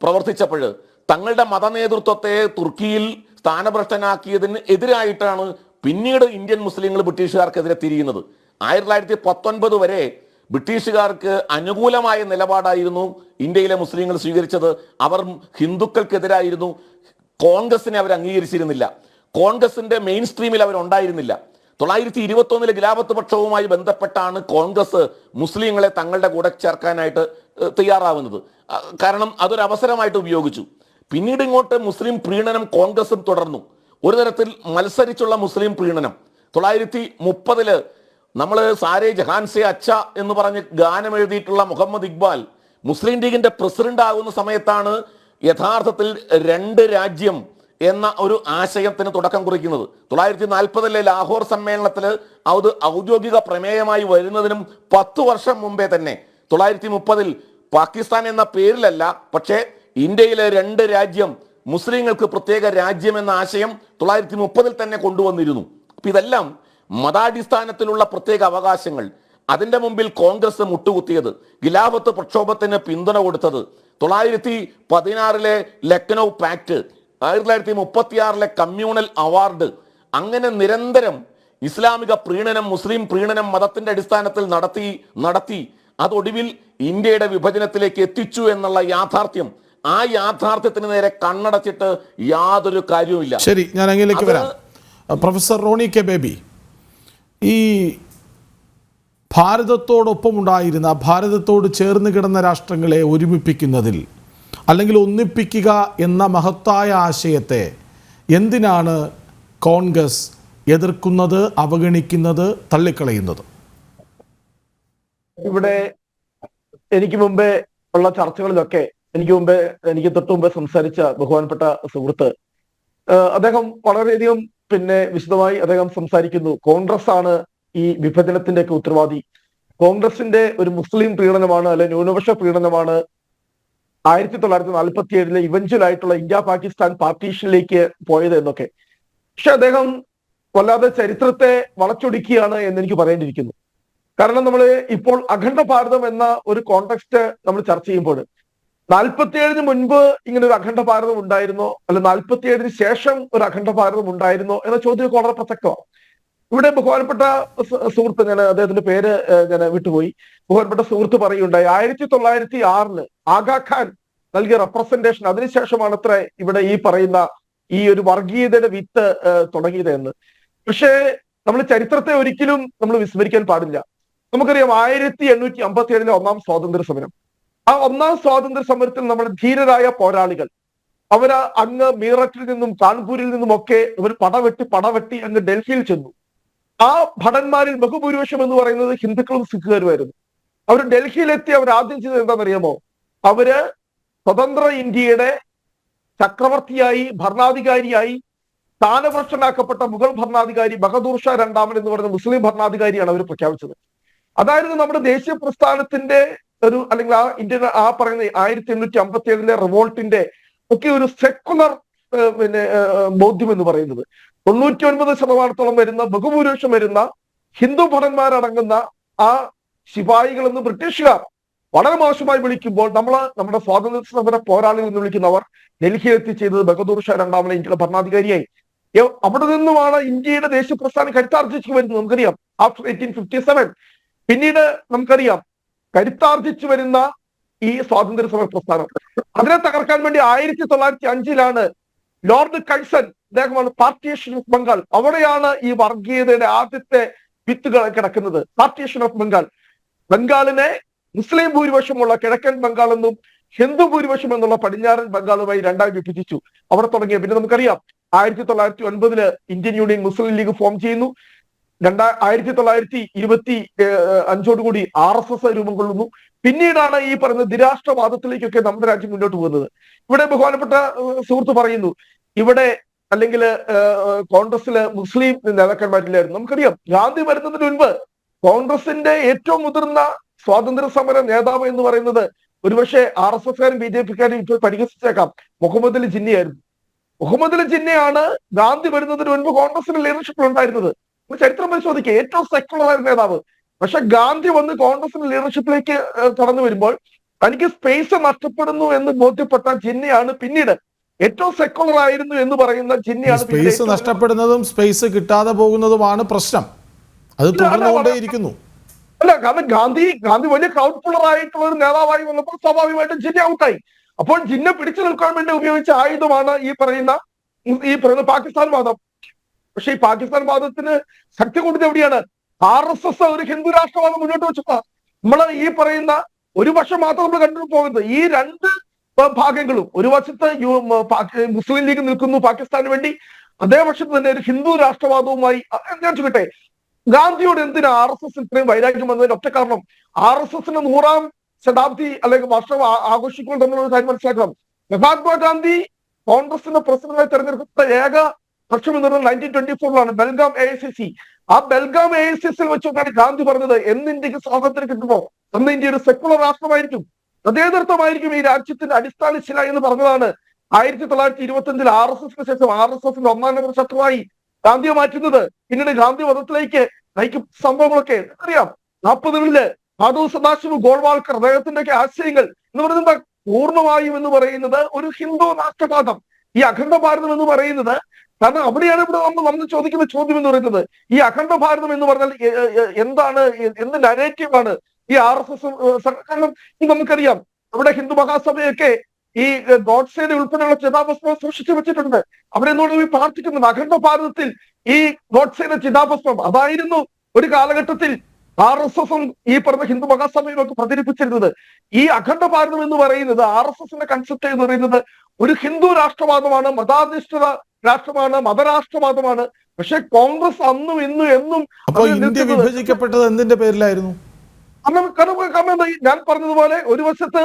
പ്രവർത്തിച്ചപ്പോൾ തങ്ങളുടെ മതനേതൃത്വത്തെ തുർക്കിയിൽ സ്ഥാനഭ്രഷ്ടനാക്കിയതിന് എതിരായിട്ടാണ് പിന്നീട് ഇന്ത്യൻ മുസ്ലിങ്ങൾ ബ്രിട്ടീഷുകാർക്കെതിരെ തിരിയുന്നത്. 1919 വരെ ബ്രിട്ടീഷുകാർക്ക് അനുകൂലമായ നിലപാടായിരുന്നു ഇന്ത്യയിലെ മുസ്ലിങ്ങൾ സ്വീകരിച്ചത്. അവർ ഹിന്ദുക്കൾക്കെതിരായിരുന്നു. കോൺഗ്രസിനെ അവർ അംഗീകരിച്ചിരുന്നില്ല. കോൺഗ്രസിന്റെ മെയിൻ സ്ട്രീമിൽ അവരുണ്ടായിരുന്നില്ല. 1921 ഖിലാഫത്ത് പക്ഷവുമായി ബന്ധപ്പെട്ടാണ് കോൺഗ്രസ് മുസ്ലിങ്ങളെ തങ്ങളുടെ കൂടെ ചേർക്കാനായിട്ട് തയ്യാറാവുന്നത്. കാരണം അതൊരു അവസരമായിട്ട് ഉപയോഗിച്ചു. പിന്നീട് ഇങ്ങോട്ട് മുസ്ലിം പ്രീണനം കോൺഗ്രസും തുടർന്നു. ഒരു തരത്തിൽ മത്സരിച്ചുള്ള മുസ്ലിം പ്രീണനം. 1930 നമ്മൾ സാരേ ജഹാൻ സെ അച്ച എന്ന് പറഞ്ഞ് ഗാനം എഴുതിയിട്ടുള്ള മുഹമ്മദ് ഇക്ബാൽ മുസ്ലിം ലീഗിന്റെ പ്രസിഡന്റ് ആകുന്ന സമയത്താണ് യഥാർത്ഥത്തിൽ 2 രാജ്യം എന്ന ഒരു ആശയത്തിന് തുടക്കം കുറിക്കുന്നത്. 1940 ലാഹോർ സമ്മേളനത്തിൽ അത് ഔദ്യോഗിക പ്രമേയമായി വരുന്നതിനും 10 വർഷം മുമ്പേ തന്നെ 1930 പാകിസ്ഥാൻ എന്ന പേരിലല്ല, പക്ഷേ ഇന്ത്യയിലെ 2 രാജ്യം, മുസ്ലിങ്ങൾക്ക് പ്രത്യേക രാജ്യം എന്ന ആശയം 1930 തന്നെ കൊണ്ടുവന്നിരുന്നു. അപ്പൊ ഇതെല്ലാം മതാടിസ്ഥാനത്തിലുള്ള പ്രത്യേക അവകാശങ്ങൾ. അതിന്റെ മുമ്പിൽ കോൺഗ്രസ് മുട്ടുകുത്തിയത്, ഖിലാഫത്ത് പ്രക്ഷോഭത്തിന് പിന്തുണ കൊടുത്തത്, 1916 ലക്നൗ പാക്ട്, 1936 കമ്മ്യൂണൽ അവാർഡ്, അങ്ങനെ നിരന്തരം ഇസ്ലാമിക പ്രീണനം, മുസ്ലിം പ്രീണനം മതത്തിന്റെ അടിസ്ഥാനത്തിൽ നടത്തി അതൊടുവിൽ ഇന്ത്യയുടെ വിഭജനത്തിലേക്ക് എത്തിച്ചു എന്നുള്ള യാഥാർത്ഥ്യം, ആ യാഥാർത്ഥ്യത്തിന് നേരെ കണ്ണടച്ചിട്ട് യാതൊരു കാര്യവുമില്ല. ശരി, ഞാൻ അങ്ങയിലേക്ക് വരാം. പ്രൊഫസർ റോണി കെ ബേബി, ഈ ഭാരതത്തോടൊപ്പമുണ്ടായിരുന്ന, ഭാരതത്തോട് ചേർന്ന് കിടന്ന രാഷ്ട്രങ്ങളെ ഒരുമിപ്പിക്കുന്നതിൽ അല്ലെങ്കിൽ ഒന്നിപ്പിക്കുക എന്ന മഹത്തായ ആശയത്തെ എന്തിനാണ് കോൺഗ്രസ് എതിർക്കുന്നത്, അവഗണിക്കുന്നത്, തള്ളിക്കളയുന്നത്? ഇവിടെ എനിക്ക് മുമ്പേ ഉള്ള ചർച്ചകളിലൊക്കെ എനിക്ക് തൊട്ട് മുമ്പേ സംസാരിച്ച ബഹുമാനപ്പെട്ട സുഹൃത്ത് അദ്ദേഹം വളരെയധികം വിശദമായി അദ്ദേഹം സംസാരിക്കുന്നു. കോൺഗ്രസ് ആണ് ഈ വിഭജനത്തിന്റെ ഒക്കെ ഉത്തരവാദി, കോൺഗ്രസിന്റെ ഒരു മുസ്ലിം പ്രീണനമാണ്, അല്ലെ ന്യൂനപക്ഷ പ്രീണനമാണ് 1947 ഇവഞ്ച്വൽ ആയിട്ടുള്ള ഇന്ത്യ പാകിസ്ഥാൻ പാർട്ടീഷനിലേക്ക് പോയത് എന്നൊക്കെ. പക്ഷെ അദ്ദേഹം വല്ലാതെ ചരിത്രത്തെ വളച്ചൊടിക്കുകയാണ് എന്ന് എനിക്ക് പറയേണ്ടിയിരിക്കുന്നു. കാരണം നമ്മൾ ഇപ്പോൾ അഖണ്ഡ ഭാരതം എന്ന ഒരു കോണ്ടെക്സ്റ്റ് നമ്മൾ ചർച്ച ചെയ്യുമ്പോൾ 47 മുൻപ് ഇങ്ങനെ ഒരു അഖണ്ഡ ഭാരതം ഉണ്ടായിരുന്നോ, അല്ല 47 ശേഷം ഒരു അഖണ്ഡ ഭാരതം ഉണ്ടായിരുന്നോ എന്ന ചോദ്യം വളരെ പ്രസക്തമാണ്. ഇവിടെ ബഹുമാനപ്പെട്ട സുഹൃത്ത്, ഞാൻ അദ്ദേഹത്തിന്റെ പേര് ഞാൻ വിട്ടുപോയി, ബഹുമാനപ്പെട്ട സുഹൃത്ത് പറയുകയുണ്ടായി 1906 ആഗാ ഖാൻ നൽകിയ റെപ്രസെന്റേഷൻ, അതിനുശേഷമാണ് അത്ര ഇവിടെ ഈ പറയുന്ന ഈ ഒരു വർഗീയതയുടെ വിത്ത് തുടങ്ങിയത് എന്ന്. പക്ഷേ നമ്മൾ ചരിത്രത്തെ ഒരിക്കലും നമ്മൾ വിസ്മരിക്കാൻ പാടില്ല. നമുക്കറിയാം 1857 ഒന്നാം സ്വാതന്ത്ര്യ സമരം. ആ ഒന്നാം സ്വാതന്ത്ര്യ സമരത്തിൽ നമ്മുടെ ധീരരായ പോരാളികൾ അവര് അങ്ങ് മീററ്റിൽ നിന്നും കാൺപൂരിൽ നിന്നും ഒക്കെ അവർ പടവെട്ടി അങ്ങ് ഡൽഹിയിൽ ചെന്നു. ആ ഭടന്മാരിൽ ബഹുഭൂരിപക്ഷം എന്ന് പറയുന്നത് ഹിന്ദുക്കളും സിഖുകാരുമായിരുന്നു. അവർ ഡൽഹിയിലെത്തി അവർ ആദ്യം ചെയ്തത് എന്താണെന്നറിയാമോ? അവര് സ്വതന്ത്ര ഇന്ത്യയുടെ ചക്രവർത്തിയായി, ഭരണാധികാരിയായി സ്ഥാനഭ്രഷ്ടനാക്കപ്പെട്ട മുഗൾ ഭരണാധികാരി ബഹദൂർ ഷാ രണ്ടാമൻ എന്ന് പറയുന്ന മുസ്ലിം ഭരണാധികാരിയാണ് അവർ പ്രഖ്യാപിച്ചത്. അതായിരുന്നു നമ്മുടെ ദേശീയ പ്രസ്ഥാനത്തിന്റെ ഒരു, അല്ലെങ്കിൽ ആ ഇന്ത്യൻ ആ പറയുന്ന 1857 റിവോൾട്ടിന്റെ ഒക്കെ ഒരു സെക്കുലർ ബോധ്യം എന്ന് പറയുന്നത്. 99% വരുന്ന ബഹുഭൂരിപക്ഷം വരുന്ന ഹിന്ദു ഭടന്മാരടങ്ങുന്ന ആ ശിപായികളെന്ന് ബ്രിട്ടീഷുകാർ വളരെ മോശമായി വിളിക്കുമ്പോൾ നമ്മുടെ സ്വാതന്ത്ര്യ സമര പോരാളികൾ എന്ന് വിളിക്കുന്നവർ ഡൽഹിയിലെത്തി ചെയ്തത് ബഹദൂർ ഷാ രണ്ടാമനെ ഇന്ത്യയുടെ ഭരണാധികാരിയായി. അവിടെ നിന്നുമാണ് ഇന്ത്യയുടെ ദേശീയ പ്രസ്ഥാനം കരുത്താർജിച്ചു വരുന്നത്. നമുക്കറിയാം ആഫ്റ്റർ 1857 പിന്നീട് നമുക്കറിയാം കരുത്താർജിച്ചു വരുന്ന ഈ സ്വാതന്ത്ര്യ സമര പ്രസ്ഥാനം. അതിനെ തകർക്കാൻ വേണ്ടി 1905 ലോർഡ് കഴ്സൺ, അദ്ദേഹമാണ് പാർട്ടീഷൻ ഓഫ് ബംഗാൾ, അവിടെയാണ് ഈ വർഗീയതയുടെ ആദ്യത്തെ വിത്തുകൾ കിടക്കുന്നത്. പാർട്ടീഷൻ ഓഫ് ബംഗാളിനെ മുസ്ലിം ഭൂരിപക്ഷമുള്ള കിഴക്കൻ ബംഗാൾ എന്നും ഹിന്ദു ഭൂരിപക്ഷം എന്നുള്ള പടിഞ്ഞാറൻ ബംഗാളുമായി രണ്ടായി വിഭജിച്ചു. അവിടെ തുടങ്ങിയ പിന്നെ നമുക്കറിയാം 1909 ഇന്ത്യൻ യൂണിയൻ മുസ്ലിം ലീഗ് ഫോം ചെയ്യുന്നു. 1925 കൂടി RSS രൂപം കൊള്ളുന്നു. പിന്നീടാണ് ഈ പറയുന്ന ദ്വിരാഷ്ട്രവാദത്തിലേക്കൊക്കെ നമ്മുടെ രാജ്യം മുന്നോട്ട് പോകുന്നത്. ഇവിടെ ബഹുമാനപ്പെട്ട സുഹൃത്ത് പറയുന്നു ഇവിടെ അല്ലെങ്കിൽ കോൺഗ്രസിലെ മുസ്ലിം നേതാക്കന്മാരില്ലായിരുന്നു. നമുക്കറിയാം ഗാന്ധി വരുന്നതിന് മുൻപ് കോൺഗ്രസിന്റെ ഏറ്റവും മുതിർന്ന സ്വാതന്ത്ര്യ സമര നേതാവ് എന്ന് പറയുന്നത് ഒരുപക്ഷെ RSSകാരും BJPക്കാരും ഇപ്പോൾ പരിഹസിച്ചേക്കാം, മുഹമ്മദ് അലി ജിന്നയായിരുന്നു. മുഹമ്മദ് അലി ജിന്നയാണ് ഗാന്ധി വരുന്നതിന് മുൻപ് കോൺഗ്രസിന്റെ ലീഡർഷിപ്പിൽ ഉണ്ടായിരുന്നത്. ചരിത്രം പരിശോധിക്കുക, ഏറ്റവും സെക്യുലർ നേതാവ്. പക്ഷെ ഗാന്ധി വന്ന് കോൺഗ്രസിന്റെ ലീഡർഷിപ്പിലേക്ക് കടന്നു വരുമ്പോൾ തനിക്ക് സ്പേസ് നഷ്ടപ്പെടുന്നു എന്ന് ബോധ്യപ്പെട്ട ജിന്നയാണ് പിന്നീട് ഏറ്റവും സെക്യുലർ ആയിരുന്നു എന്ന് പറയുന്ന ജിന്നയാണ്. സ്പേസ് നഷ്ടപ്പെടുന്നതും സ്പേസ് കിട്ടാതെ പോകുന്നതുമാണ് പ്രശ്നം. അത് തുടർന്നുകൊണ്ടേയിരിക്കുന്നു. അല്ല, കാരണം ഗാന്ധി വലിയ ക്രൗഡ് പുള്ളർ ആയിട്ടുള്ള ഒരു നേതാവായി വന്നപ്പോൾ സ്വാഭാവികമായിട്ടും ജിന്ന ഔട്ടായി. അപ്പോൾ ജിന്ന പിടിച്ചു നിൽക്കാൻ വേണ്ടി ഉപയോഗിച്ച ആയുധമാണ് ഈ പറയുന്ന പാകിസ്ഥാൻ വാദം. പക്ഷെ ഈ പാകിസ്ഥാൻ വാദത്തിന് ശക്തി കൂടുതൽ എവിടെയാണ്? RSS ഒരു ഹിന്ദു രാഷ്ട്രവാദം മുന്നോട്ട് വെച്ചപ്പോ നമ്മൾ ഈ പറയുന്ന ഒരു പക്ഷം മാത്രം നമ്മൾ കണ്ടു പോകുന്നത്. ഈ രണ്ട് ഭാഗങ്ങളും, ഒരു വശത്ത് മുസ്ലിം ലീഗ് നിൽക്കുന്നു പാകിസ്ഥാന് വേണ്ടി, അതേ പക്ഷത്ത് തന്നെ ഒരു ഹിന്ദു രാഷ്ട്രവാദവുമായി. ഞാൻ ചോദിക്കട്ടെ, ഗാന്ധിയോട് എന്തിനാ RSS ഇത്രയും വൈരാഗ്യം വന്നതിന് ഒറ്റ കാരണം RSSന്റെ 100ാം ശതാബ്ദി അല്ലെങ്കിൽ വർഷം ആഘോഷിക്കുമ്പോൾ തമ്മിലുള്ള കാര്യം മനസ്സിലാക്കണം. മഹാത്മാഗാന്ധി കോൺഗ്രസിന്റെ പ്രസിഡന്റായി തെരഞ്ഞെടുക്കപ്പെട്ട ഏക പക്ഷം എന്ന് പറയുന്നത് 1924 ബെൽഗാം AICC. ആ ബെൽഗാം AICC വെച്ചുകൊണ്ടാണ് ഗാന്ധി പറഞ്ഞത്, എന്ന് ഇന്ത്യക്ക് സ്വാതന്ത്ര്യം കിട്ടുമോ അന്ന് ഇന്ത്യ ഒരു സെക്കുലർ രാഷ്ട്രമായിരിക്കും, മതേതരത്വമായിരിക്കും ഈ രാജ്യത്തിന്റെ അടിസ്ഥാന ശില എന്ന് പറഞ്ഞതാണ് 1925 RSSന് ശേഷം RSSന്റെ 1-ാം നമ്പർ ശത്രുവായി ഗാന്ധിയെ മാറ്റുന്നത്. പിന്നീട് ഗാന്ധി മതത്തിലേക്ക് നയിക്കും സംഭവങ്ങളൊക്കെ അറിയാം. 40കളില് മാധവ് സദാശിവ് ഗോൾവാൾക്കർ അദ്ദേഹത്തിന്റെ ഒക്കെ ആശയങ്ങൾ എന്ന് പറയുന്നത് പൂർണ്ണമായും എന്ന് പറയുന്നത് ഒരു ഹിന്ദു രാഷ്ട്രവാദം, ഈ അഖണ്ഡ ഭാരതം എന്ന് പറയുന്നത്. കാരണം അവിടെയാണ് ഇവിടെ നമ്മൾ ചോദിക്കുന്ന ചോദ്യം എന്ന് പറയുന്നത്, ഈ അഖണ്ഡ ഭാരതം എന്ന് പറഞ്ഞാൽ എന്താണ്, എന്ത് നരേറ്റീവാണ് ഈ RSS? കാരണം നമുക്കറിയാം അവിടെ ഹിന്ദു മഹാസഭയൊക്കെ ഈ ഗോഡ്സേയുടെ ഉൾപ്പെടെയുള്ള ചിതാഭസ്മം സൂക്ഷിച്ചു വെച്ചിട്ടുണ്ട്. അവരെന്നോട് പ്രാർത്ഥിക്കുന്നത് അഖണ്ഡ ഭാരതത്തിൽ ഈ ഗോഡ്സേയുടെ ചിതാഭസ്മം അതായിരുന്നു ഒരു കാലഘട്ടത്തിൽ RSSും ഈ പറഞ്ഞ ഹിന്ദു മഹാസഭയും ഒക്കെ പ്രചരിപ്പിച്ചിരുന്നത്. ഈ അഖണ്ഡ ഭാരതം എന്ന് പറയുന്നത് RSSന്റെ കൺസെപ്റ്റ് എന്ന് പറയുന്നത് ഒരു ഹിന്ദു രാഷ്ട്രവാദമാണ്, മതാധിഷ്ഠിത രാഷ്ട്രമാണ്, മതരാഷ്ട്രവാദമാണ്. പക്ഷെ കോൺഗ്രസ് അന്നും ഇന്നും എന്നും ഇന്ത്യ വിഭജിക്കപ്പെട്ടത് എന്തിന്റെ പേരിലായിരുന്നു? കാരണം ഞാൻ പറഞ്ഞതുപോലെ ഒരു വശത്ത്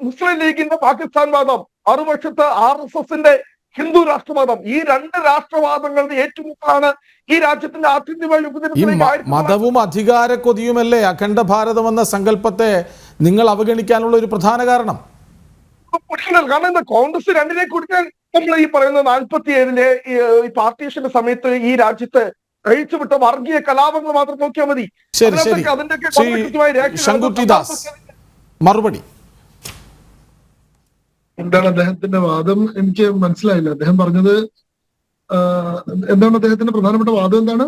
മുസ്ലിം ലീഗിന്റെ പാകിസ്ഥാൻ വാദം, മറുവശത്ത് RSSന്റെ ഹിന്ദു രാഷ്ട്രവാദം. ഈ രണ്ട് രാഷ്ട്രവാദങ്ങളുടെ ഏറ്റുമുട്ടലാണ് ഈ രാജ്യത്തിന്റെ ആത്യന്തികമായ വിഭജനത്തിലേക്ക്. മതവും അധികാര കൊതിയുമല്ലേ അഖണ്ഡ ഭാരതം എന്ന സങ്കല്പത്തെ നിങ്ങൾ അവഗണിക്കാനുള്ള ഒരു പ്രധാന കാരണം? കാരണം എന്താ, കോൺഗ്രസ് രണ്ടിലേക്ക് കൊടുക്കാൻ നമ്മൾ ഈ പറയുന്ന 47-ലെ ഈ പാർട്ടീഷന്റെ സമയത്ത് ഈ രാജ്യത്ത് കഴിച്ചുവിട്ട വർഗീയ കലാപങ്ങൾ മാത്രം നോക്കിയാൽ മതി. മറുപടി എന്താണ് അദ്ദേഹത്തിന്റെ വാദം? എനിക്ക് മനസ്സിലായില്ല. അദ്ദേഹം പറഞ്ഞത് എന്താണ്? അദ്ദേഹത്തിന്റെ പ്രധാനപ്പെട്ട വാദം എന്താണ്?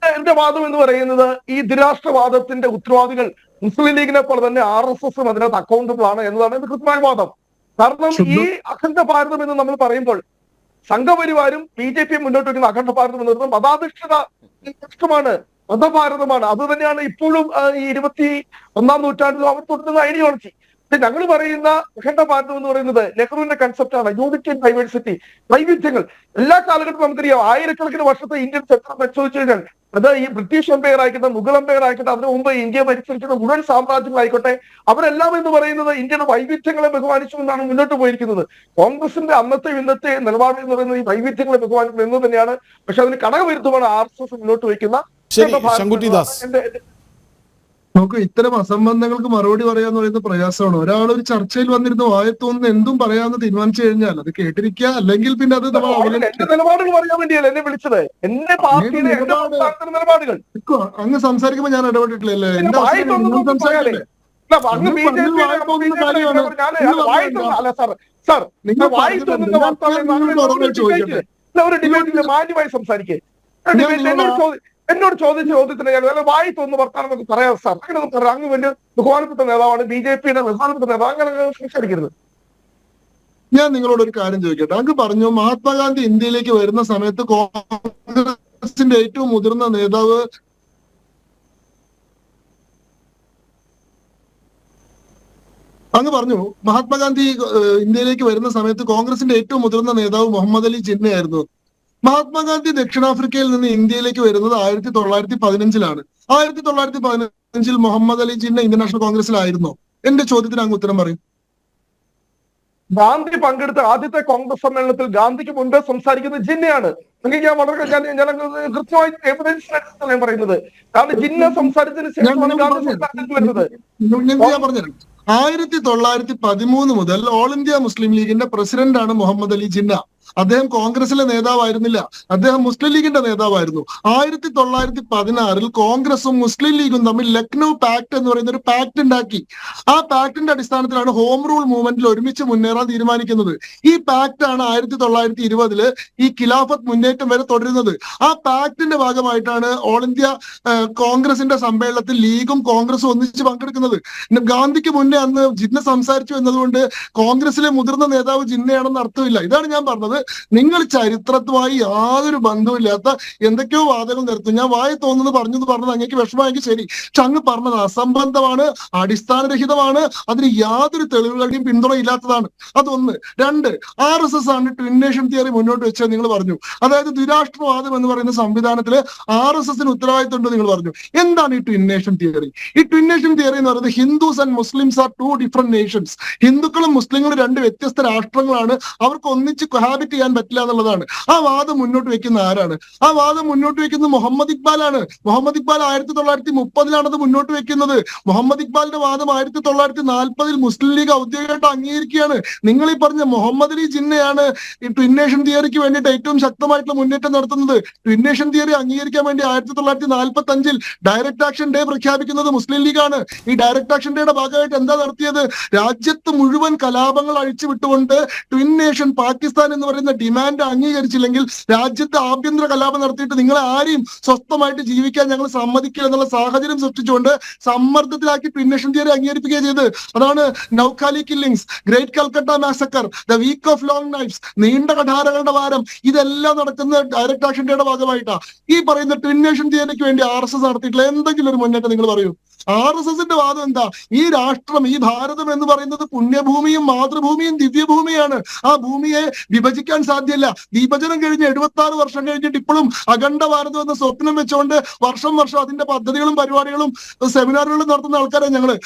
എന്റെ വാദം എന്ന് പറയുന്നത് ഈ ദ്വിരാഷ്ട്രവാദത്തിന്റെ ഉത്തരവാദികൾ മുസ്ലിം ലീഗിനെ പോലെ തന്നെ RSSും അതിനകത്ത് അക്കൗണ്ടബിൾ ആണ് എന്നതാണ് എന്റെ കൃത്യമായ വാദം. കാരണം ഈ അഖണ്ഡ ഭാരതം എന്ന് നമ്മൾ പറയുമ്പോൾ സംഘപരിവാരും BJP മുന്നോട്ട് വയ്ക്കുന്ന അഖണ്ഡ ഭാരതം എന്ന് പറയുന്നത് മതാധിഷ്ഠിത രാഷ്ട്രമാണ്, മതഭാരതമാണ്. അത് തന്നെയാണ് ഇപ്പോഴും ഈ 21-ാം നൂറ്റാണ്ടിലും അവർ തുടരുന്ന ഐഡിയോളജി. ഞങ്ങൾ പറയുന്ന അഖണ്ഡ ഭാരതം എന്ന് പറയുന്നത് നെഹ്റുവിന്റെ കൺസെപ്റ്റാണ്, യൂണിറ്റി ആൻഡ് ഡൈവേഴ്സിറ്റി, വൈവിധ്യങ്ങൾ. എല്ലാ കാലഘട്ടവും നമുക്കറിയാം ആയിരക്കണക്കിന് വർഷത്തെ ഇന്ത്യൻ ചരിത്രം പരിശോധിച്ചു കഴിഞ്ഞാൽ അത് ഈ ബ്രിട്ടീഷ് എംപയർ ആയിക്കോട്ടെ, മുഗൾ എംപയർ ആയിക്കോട്ടെ, അതിനു മുമ്പ് ഇന്ത്യ ഭരിച്ചിരിക്കുന്ന മുഴുവൻ സാമ്രാജ്യങ്ങളായിക്കോട്ടെ, അവരെല്ലാം എന്ന് പറയുന്നത് ഇന്ത്യയുടെ വൈവിധ്യങ്ങളെ ബഹുമാനിച്ചു എന്നാണ് മുന്നോട്ട് പോയിരിക്കുന്നത്. കോൺഗ്രസിന്റെ അന്നത്തെ ഇന്നത്തെ നിലപാട് എന്ന് പറയുന്നത് ഈ വൈവിധ്യങ്ങളെ ബഹുമാനിക്കുന്നത് എന്ന് തന്നെയാണ്. പക്ഷെ അതിന് ഘടകവിരുദ്ധമാണ് RSS മുന്നോട്ട് വയ്ക്കുന്ന. നമുക്ക് ഇത്തരം അസംബന്ധങ്ങൾക്ക് മറുപടി പറയാന്ന് പറയുന്നത് പ്രയാസമാണ്. ഒരാൾ ഒരു ചർച്ചയിൽ വന്നിരുന്ന് വായത്തോന്ന് എന്തും പറയാമെന്ന് തീരുമാനിച്ചു കഴിഞ്ഞാൽ അത് കേട്ടിരിക്കുക, അല്ലെങ്കിൽ പിന്നെ അത് നിലപാടുകൾ പറയാൻ വേണ്ടിയല്ല എന്നെ വിളിച്ചത്, എന്റെ പാർട്ടിയുടെ നിലപാടുകൾ. അങ്ങ് സംസാരിക്കുമ്പോ ഞാൻ ഇടപെട്ടിട്ടില്ലല്ലേ? മാന്യമായി സംസാരിക്കേ. എന്നോട് ചോദിച്ച ചോദ്യത്തിന് ഞാൻ വായിത്തൊന്ന് വർത്താനം നമുക്ക് പറയാം സാർ. അങ്ങനെ നമുക്ക് പറയാം. അങ്ങ് വലിയ ബഹുമാനപ്പെട്ട നേതാവാണ്, BJPയുടെ ബഹുമാനപ്പെട്ട നേതാവ്, അങ്ങനെ സംസാരിക്കരുത്. ഞാൻ നിങ്ങളോട് ഒരു കാര്യം ചോദിക്കട്ടെ. അങ്ങ് പറഞ്ഞു മഹാത്മാഗാന്ധി ഇന്ത്യയിലേക്ക് വരുന്ന സമയത്ത് കോൺഗ്രസിന്റെ ഏറ്റവും മുതിർന്ന നേതാവ് മഹാത്മാഗാന്ധി ഇന്ത്യയിലേക്ക് വരുന്ന സമയത്ത് കോൺഗ്രസിന്റെ ഏറ്റവും മുതിർന്ന നേതാവ് മുഹമ്മദ് അലി ജിന്നയായിരുന്നു. മഹാത്മാഗാന്ധി ദക്ഷിണാഫ്രിക്കയിൽ നിന്ന് ഇന്ത്യയിലേക്ക് വരുന്നത് 1915-ലാണ്. 1915 മുഹമ്മദ് അലി ജിന്ന ഇന്ത്യൻ നാഷണൽ കോൺഗ്രസിലായിരുന്നോ? എന്റെ ചോദ്യത്തിന് അങ്ങ് ഉത്തരം പറയും. ഗാന്ധി പങ്കെടുത്ത ആദ്യത്തെ കോൺഗ്രസ് സമ്മേളനത്തിൽ ഗാന്ധിക്ക് മുൻപേ സംസാരിക്കുന്നത് ജിന്നയാണ്. ഞാൻ വളരെ കൃത്യമായി എവിഡൻസ് ഞാൻ പറയുന്നത്. കാരണം ജിന്ന സംസാരിച്ചതിന് ശേഷമാണ് ഗാന്ധി സംസാരിച്ചു വരുന്നത്. ഞാൻ പറഞ്ഞുതരാം. 1913 മുതൽ ഓൾ ഇന്ത്യ മുസ്ലിം ലീഗിന്റെ പ്രസിഡന്റാണ് മുഹമ്മദ് അലി ജിന്ന. അദ്ദേഹം കോൺഗ്രസിലെ നേതാവായിരുന്നില്ല, അദ്ദേഹം മുസ്ലിം ലീഗിന്റെ നേതാവായിരുന്നു. 1916 കോൺഗ്രസും മുസ്ലിം ലീഗും തമ്മിൽ ലക്നൗ പാക്ട് എന്ന് പറയുന്ന ഒരു പാക്ട് ഉണ്ടാക്കി. ആ പാക്ടിന്റെ അടിസ്ഥാനത്തിലാണ് ഹോം റൂൾ മൂവ്മെന്റിൽ ഒരുമിച്ച് മുന്നേറാൻ തീരുമാനിക്കുന്നത്. ഈ പാക്ടാണ് 1920 ഈ ഖിലാഫത്ത് മുന്നേറ്റം വരെ തുടരുന്നത്. ആ പാക്ടിന്റെ ഭാഗമായിട്ടാണ് ഓൾ ഇന്ത്യ കോൺഗ്രസിന്റെ സമ്മേളനത്തിൽ ലീഗും കോൺഗ്രസും ഒന്നിച്ച് പങ്കെടുക്കുന്നത്. ഗാന്ധിക്ക് മുന്നേ അന്ന് ജിന്ന സംസാരിച്ചു എന്നതുകൊണ്ട് കോൺഗ്രസിലെ മുതിർന്ന നേതാവ് ജിന്നയാണെന്ന് അർത്ഥമില്ല. ഇതാണ് ഞാൻ പറഞ്ഞത്. പറയുന്നത് നിങ്ങൾ ചരിത്രത്തുമായി യാതൊരു ബന്ധവുമില്ലാത്ത എന്തൊക്കെയോ വാദങ്ങൾ നിർത്തും. ഞാൻ വായി തോന്നുന്നത് പറഞ്ഞത് അങ്ങേക്ക് വിഷമമായെങ്കിൽ ശരി, പക്ഷെ അങ്ങ് പറഞ്ഞത് അസംബന്ധമാണ്, അടിസ്ഥാനരഹിതമാണ്, അതിന് യാതൊരു തെളിവുകളുടെയും പിന്തുണ ഇല്ലാത്തതാണ്. അതൊന്ന്. രണ്ട്, RSS ആണ് ട്വിൻ നേഷൻ തിയറി മുന്നോട്ട് വെച്ചത് നിങ്ങൾ പറഞ്ഞു. അതായത് ദ്വിരാഷ്ട്രവാദം എന്ന് പറയുന്ന സംവിധാനത്തില് RSSന് ഉത്തരവാദിത്വം ഉണ്ട് നിങ്ങൾ പറഞ്ഞു. എന്താണ് ഈ ട്വിൻ നേഷൻ തിയറി? ഈ ട്വിൻ നേഷൻ തിയറി എന്ന് പറയുന്നത് Hindus and Muslims are two different nations. ഹിന്ദുക്കളും മുസ്ലിങ്ങളും രണ്ട് വ്യത്യസ്ത രാഷ്ട്രങ്ങളാണ്, അവർക്ക് ഒന്നിച്ച് കൊഹാബിറ്റ് ചെയ്യാൻ പറ്റില്ല എന്നുള്ളതാണ്. ആ വാദം മുന്നോട്ട് വെക്കുന്ന ആരാണ്? ആ വാദം മുന്നോട്ട് വെക്കുന്നത് മുഹമ്മദ് ഇക്ബാലാണ്. മുഹമ്മദ് ഇക്ബാൽ 1930 അത് മുന്നോട്ട് വെക്കുന്നത്. മുഹമ്മദ് ഇക്ബാലിന്റെ വാദം 1940 മുസ്ലിം ലീഗ് ഔദ്യോഗികമായിട്ട് അംഗീകരിക്കുകയാണ്. നിങ്ങൾ ഈ പറഞ്ഞ മുഹമ്മദ് അലി ജിന്നയാണ് ഈ ട്വിൻ നേഷൻ തിയറിക്ക് വേണ്ടിയിട്ട് ഏറ്റവും ശക്തമായിട്ടുള്ള മുന്നേറ്റം നടത്തുന്നത്. ട്വിൻ നേഷൻ തിയറി അംഗീകരിക്കാൻ വേണ്ടി 1945 ഡയറക്ട് ആക്ഷൻ ഡേ പ്രഖ്യാപിക്കുന്നത് മുസ്ലിം ലീഗാണ്. ഈ ഡയറക്ട് ആക്ഷൻ ഡേയുടെ ഭാഗമായിട്ട് എന്താ നടത്തിയത്? രാജ്യത്ത് മുഴുവൻ കലാപങ്ങൾ അഴിച്ചുവിട്ടുകൊണ്ട് ട്വിൻ നേഷൻ പാകിസ്ഥാൻ എന്ന് പറയുന്ന ഡിമാൻഡ് അംഗീകരിച്ചില്ലെങ്കിൽ രാജ്യത്ത് ആഭ്യന്തര കലാപം നടത്തിയിട്ട് നിങ്ങളെ ആരെയും സ്വസ്ഥമായിട്ട് ജീവിക്കാൻ ഞങ്ങൾ സമ്മതിക്കില്ല എന്നുള്ള സാഹചര്യം സൃഷ്ടിച്ചുകൊണ്ട് സമ്മർദ്ദത്തിലാക്കി ട്വിൻ നേഷൻ തിയറി അംഗീകരിപ്പിക്കുക ചെയ്ത്. അതാണ് Noakhali killings, great Calcutta massacre, the week of long knives, നീണ്ട കഠാരകളുടെ വാരം, ഇതെല്ലാം നടക്കുന്ന ഡയറക്ട് ആക്ഷൻ ഡേയുടെ ഭാഗമായിട്ടാണ്. ഈ പറയുന്ന ട്വിൻ നേഷൻ തിയറിക്ക് വേണ്ടി RSS നടത്തിയിട്ടുള്ള എന്തെങ്കിലും ഒരു മുന്നേറ്റം നിങ്ങൾ പറയൂ. RSSന്റെ വാദം എന്താ? ഈ രാഷ്ട്രം, ഈ ഭാരതം എന്ന് പറയുന്നത് പുണ്യഭൂമിയും മാതൃഭൂമിയും ദിവ്യഭൂമിയാണ്. ആ ഭൂമിയെ വിഭജിക്കാൻ സാധ്യമല്ല. വിഭജനം കഴിഞ്ഞ് 76 വർഷം കഴിഞ്ഞിട്ട് ഇപ്പോഴും അഖണ്ഡ ഭാരതം എന്ന സ്വപ്നം വെച്ചുകൊണ്ട് വർഷം അതിന്റെ പദ്ധതികളും പരിപാടികളും സെമിനാറുകളും നടത്തുന്ന ആൾക്കാരെ